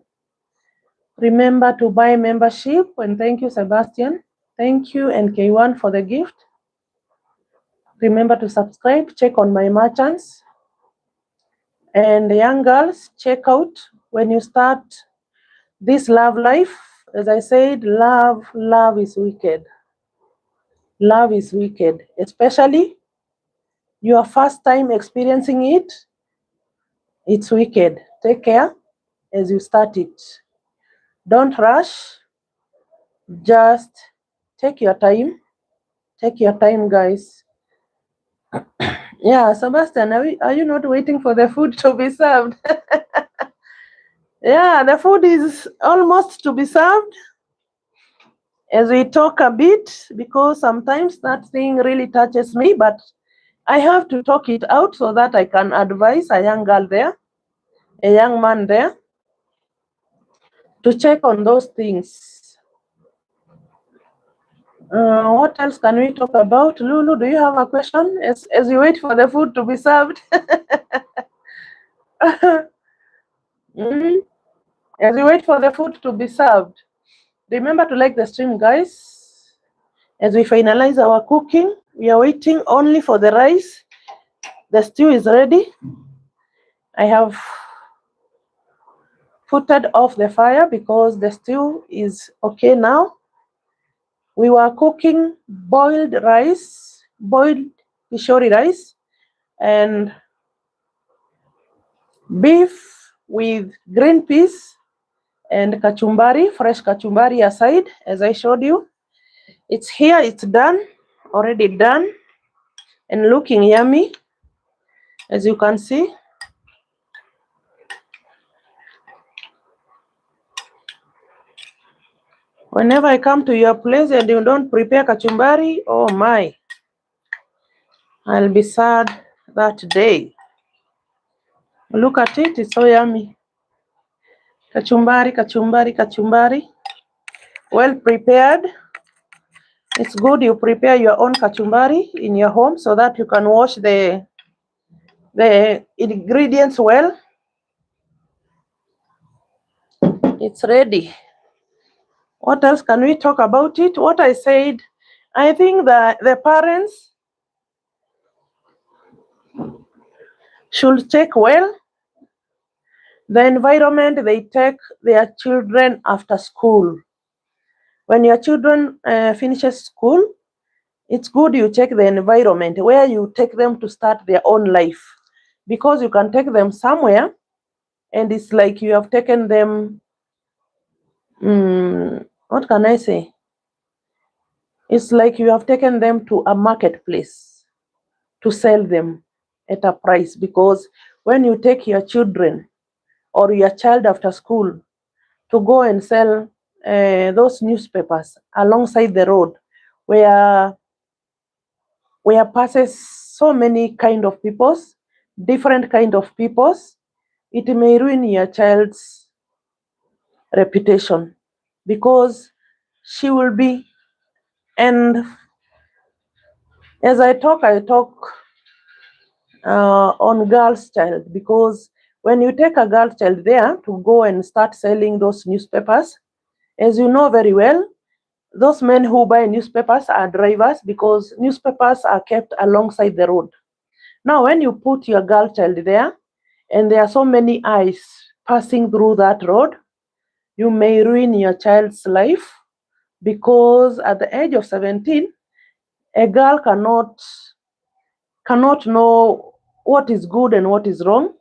Remember to buy membership. And thank you, Sebastian. Thank you, NK1, for the gift. Remember to subscribe. Check on my merchants. And the young girls, check out when you start this love life. As I said, love is wicked. Love is wicked, especially your first time experiencing it. It's wicked. Take care as you start it. Don't rush. Just take your time. Take your time, guys. Yeah, Sebastian, are you not waiting for the food to be served? Yeah, the food is almost to be served. As we talk a bit, because sometimes that thing really touches me, but I have to talk it out so that I can advise a young girl there, a young man there. to check on those things. What else can we talk about? Lulu, do you have a question as you wait for the food to be served? As you wait for the food to be served, remember to like the stream, guys. As we finalize our cooking, we are waiting only for the rice. The stew is ready. I have put it off the fire because the stew is okay now. We were cooking boiled rice, boiled Pishori rice, and beef with green peas and kachumbari, fresh kachumbari aside, as I showed you. It's here, it's done, already done, and looking yummy, as you can see. Whenever I come to your place and you don't prepare kachumbari, oh my, I'll be sad that day. Look at it, it's so yummy. Kachumbari, kachumbari, kachumbari. Well prepared. It's good you prepare your own kachumbari in your home so that you can wash the ingredients well. It's ready. What else can we talk about it? What I said, I think that the parents should check well the environment they take their children after school. When your children finishes school, it's good you check the environment where you take them to start their own life, because you can take them somewhere and it's like you have taken them, what can I say? It's like you have taken them to a marketplace to sell them at a price, because when you take your children or your child after school to go and sell those newspapers alongside the road where passes so many kind of peoples, different kind of peoples, it may ruin your child's reputation, because she will be, and as I talk on girl's child, because when you take a girl child there to go and start selling those newspapers, as you know very well, those men who buy newspapers are drivers, because newspapers are kept alongside the road. Now, when you put your girl child there, and there are so many eyes passing through that road, you may ruin your child's life, because at the age of 17, a girl cannot know what is good and what is wrong,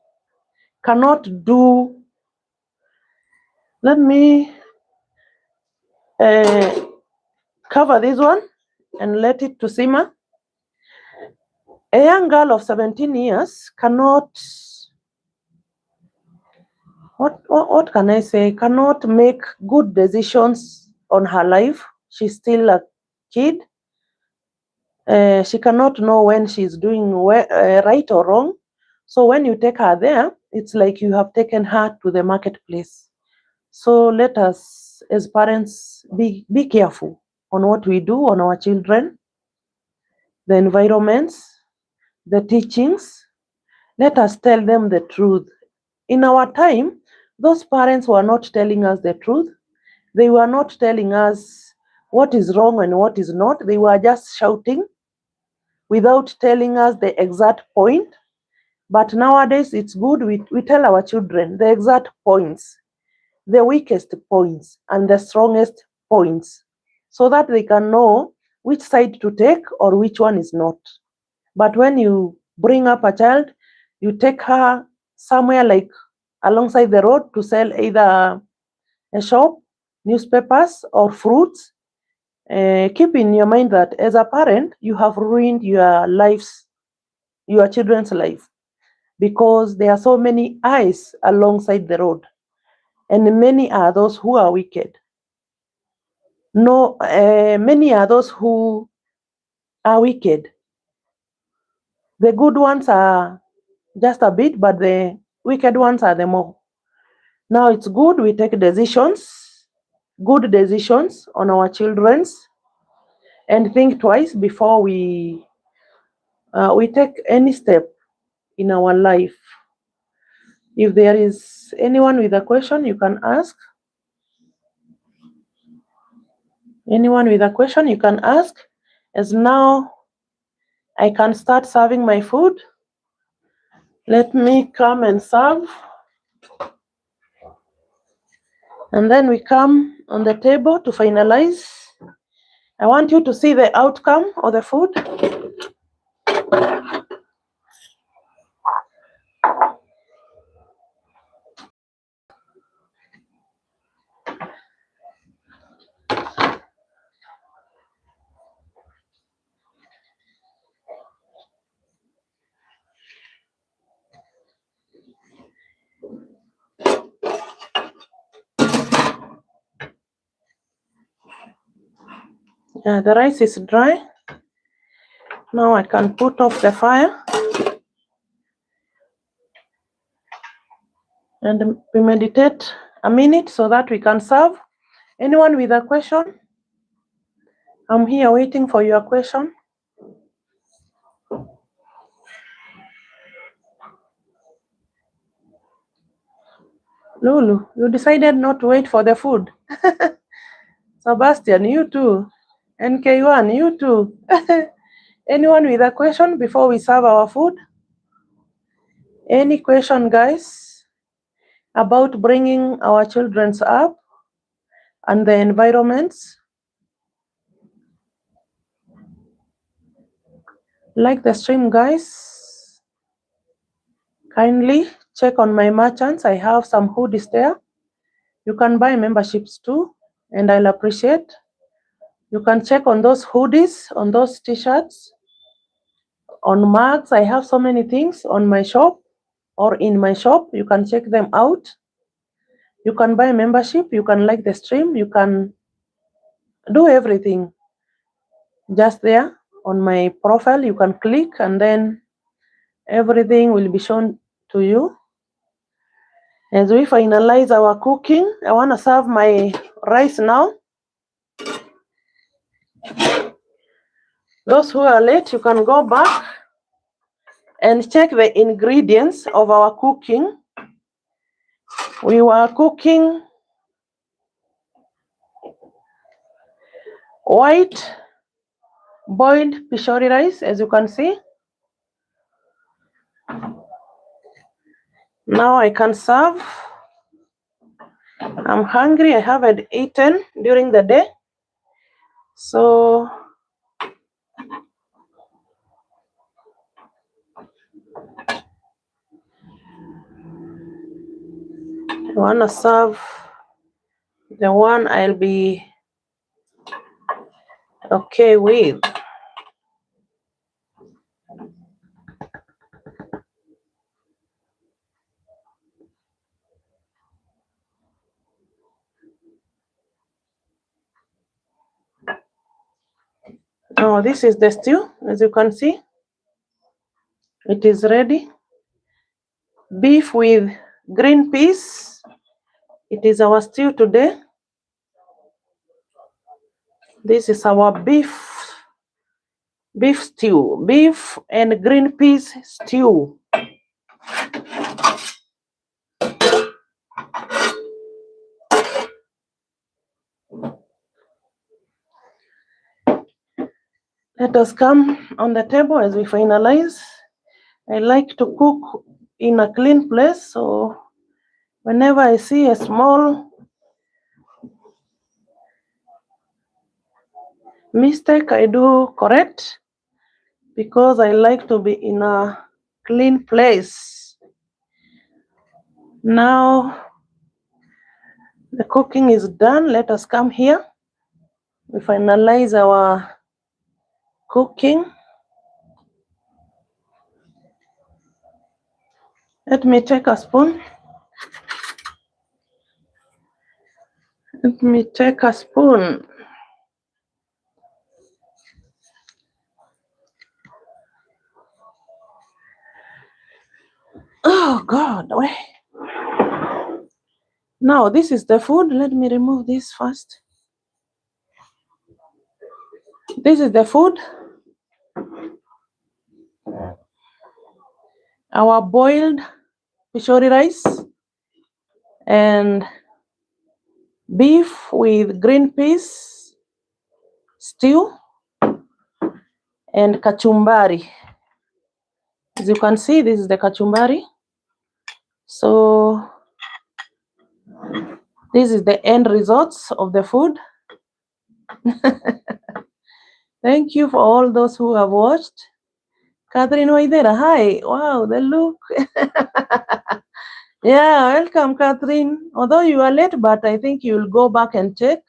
cannot do. Let me cover this one and let it to simmer. A young girl of 17 years cannot, what can I say, cannot make good decisions on her life. She's still a kid. She cannot know when she's doing right or wrong. So when you take her there, it's like you have taken her to the marketplace. So let us, as parents, be careful on what we do on our children, the environments, the teachings. Let us tell them the truth. In our time, those parents were not telling us the truth. They were not telling us what is wrong and what is not. They were just shouting without telling us the exact point. But nowadays, it's good we tell our children the exact points, the weakest points, and the strongest points, so that they can know which side to take or which one is not. But when you bring up a child, you take her somewhere like alongside the road to sell either a shop, newspapers, or fruits. Keep in your mind that as a parent, you have ruined your children's life, because there are so many eyes alongside the road, and many are those who are wicked. No, many are those who are wicked. The good ones are just a bit, but the wicked ones are the more. Now it's good we take decisions good decisions on our children's and think twice before we take any step in our life. If there is anyone with a question, you can ask. Anyone with a question, you can ask. As now I can start serving my food. Let me come and serve. And then we come on the table to finalize. I want you to see the outcome of the food. The rice is dry. Now I can put off the fire and we meditate a minute so that we can serve. Anyone with a question? I'm here waiting for your question. Lulu, you decided not to wait for the food. Sebastian, you too. NK1, you too. Anyone with a question before we serve our food? Any question, guys, about bringing our children up and the environments? Like the stream, guys. Kindly check on my merchants. I have some hoodies there. You can buy memberships too, and I'll appreciate. You can check on those hoodies, on those t-shirts, on mugs. I have so many things on my shop or in my shop. You can check them out. You can buy membership. You can like the stream. You can do everything just there on my profile. You can click and then everything will be shown to you. As we finalize our cooking, I want to serve my rice now. Those who are late, you can go back and check the ingredients of our cooking. We were cooking white boiled Pishori rice, as you can see. Now I can serve. I'm hungry. I haven't eaten during the day. So I want to serve the one I'll be okay with. Oh, this is the stew, as you can see. It is ready. Beef with green peas. It is our stew today. This is our beef stew, beef and green peas stew. Let us come on the table as we finalize. I like to cook in a clean place, so whenever I see a small mistake, I do correct because I like to be in a clean place. Now the cooking is done. Let us come here. We finalize our cooking. Let me take a spoon. Let me take a spoon. Oh God, wait. Now, this is the food. Let me remove this first. This is the food. Our boiled Pishori rice and beef with green peas stew and kachumbari. As you can see, this is the kachumbari. So this is the end results of the food. Thank you for all those who have watched. Catherine Waidera, hi. Wow, the look. Yeah, welcome, Catherine. Although you are late, but I think you will go back and check.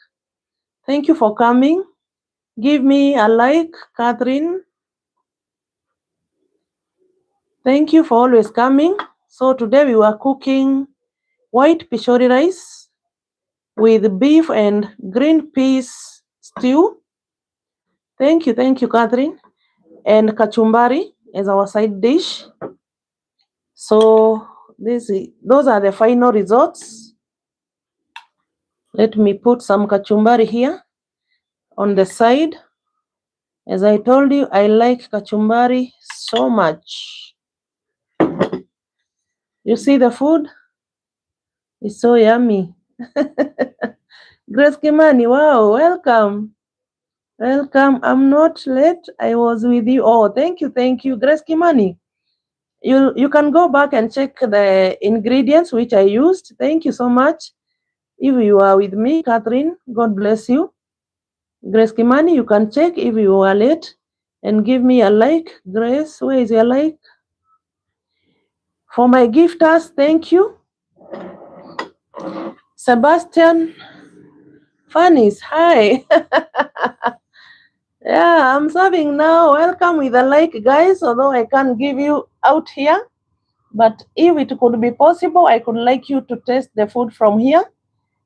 Thank you for coming. Give me a like, Catherine. Thank you for always coming. So today we were cooking white Pishori rice with beef and green peas stew. Thank you, Catherine. And kachumbari as our side dish. So those are the final results. Let me put some kachumbari here on the side. As I told you, I like kachumbari so much. You see the food? It's so yummy. Grace Kimani, wow, welcome. Welcome. I'm not late. I was with you. Oh, thank you, Grace Kimani. You can go back and check the ingredients which I used. Thank you so much. If you are with me, Catherine, God bless you. Grace Kimani, you can check if you are late and give me a like. Grace, where is your like? For my gifters, thank you. Sebastian Fanis, hi. Yeah, I'm serving now. Welcome with a like, guys, although I can't give you out here. But if it could be possible, I could like you to taste the food from here.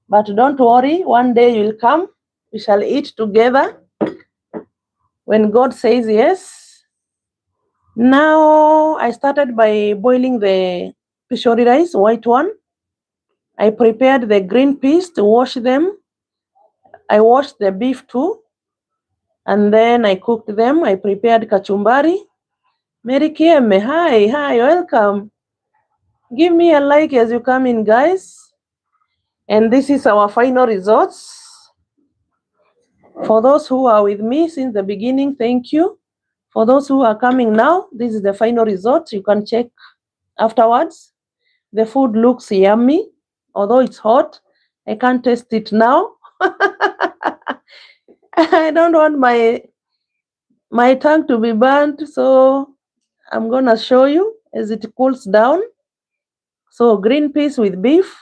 But don't worry, one day you'll come. We shall eat together when God says yes. Now, I started by boiling the Pishori rice, white one. I prepared the green peas to wash them. I washed the beef too. And then I cooked them. I prepared kachumbari. Mary Kieme, hi, welcome. Give me a like as you come in, guys. And this is our final results. For those who are with me since the beginning, thank you. For those who are coming now, this is the final result. You can check afterwards. The food looks yummy, although it's hot. I can't taste it now. I don't want my tongue to be burnt, so I'm gonna show you as it cools down. So green peas with beef,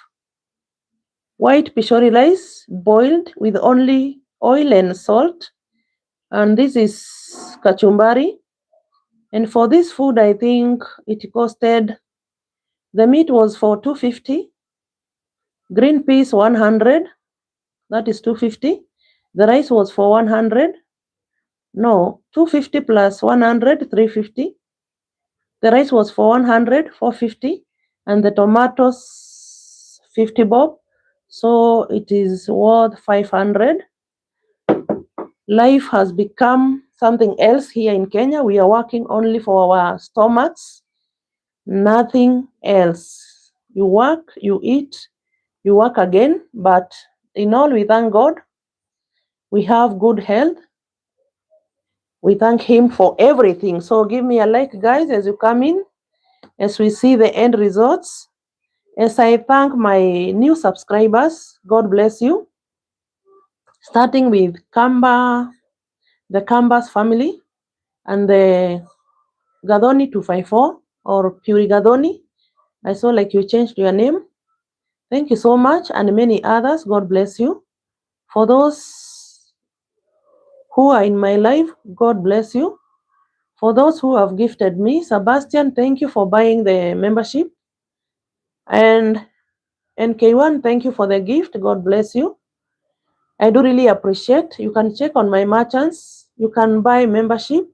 white Pishori rice boiled with only oil and salt, and this is kachumbari. And for this food, I think it costed, the meat was for 250, green peas 100, that is 250. The rice was for 100, no, 250 plus 100, 350. The rice was for 100, 450, and the tomatoes 50 bob. So it is worth 500. Life has become something else here in Kenya. We are working only for our stomachs, nothing else. You work, you eat, you work again, but in all, we thank God. We have good health. We thank Him for everything. So give me a like, guys, as you come in, as we see the end results. As I thank my new subscribers, God bless you. Starting with Kamba, the Kambas family, and the Gadoni 254 or Puri Gadoni. I saw like you changed your name. Thank you so much, and many others. God bless you. For those who are in my life, God bless you. For those who have gifted me, Sebastian, thank you for buying the membership. And NK1, thank you for the gift. God bless you. I do really appreciate. You can check on my merchants. You can buy membership.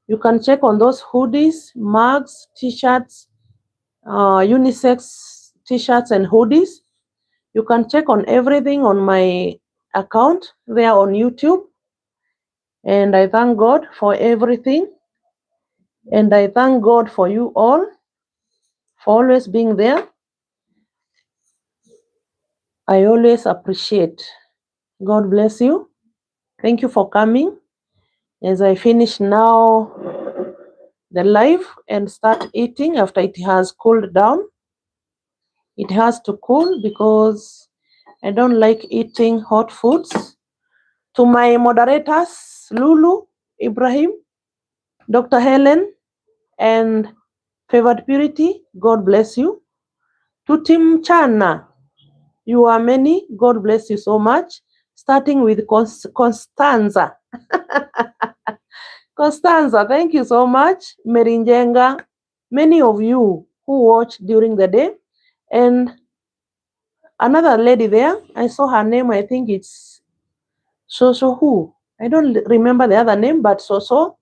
You can check on those hoodies, mugs, t-shirts, unisex t-shirts and hoodies. You can check on everything on my account there on YouTube. And I thank God for everything. And I thank God for you all for always being there. I always appreciate. God bless you. Thank you for coming. As I finish now the live and start eating after it has cooled down. It has to cool because I don't like eating hot foods. To my moderators, Lulu, Ibrahim, Dr. Helen, and Favored Purity, God bless you. To Tim Chana, you are many. God bless you so much. Starting with Constanza. Constanza, thank you so much. Merinjenga, many of you who watched during the day. And another lady there, I saw her name, I think it's Soso who. I don't remember the other name, but Soso.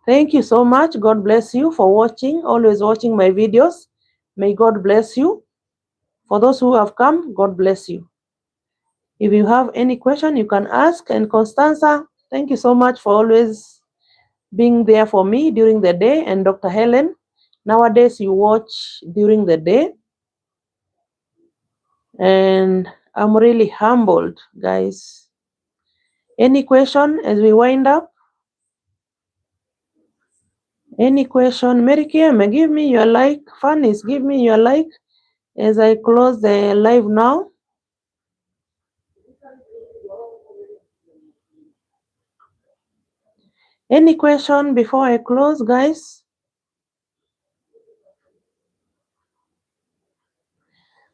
Thank you so much. God bless you for watching, always watching my videos. May God bless you. For those who have come, God bless you. If you have any question, you can ask. And Constanza, thank you so much for always being there for me during the day. And Dr. Helen, nowadays you watch during the day. And I'm really humbled, guys. Any question as we wind up? Any question? Mary Kim, give me your like. Funnies, give me your like as I close the live now. Any question before I close, guys?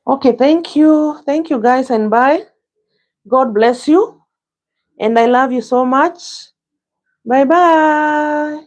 Okay, thank you. Thank you, guys, and bye. God bless you. And I love you so much. Bye-bye.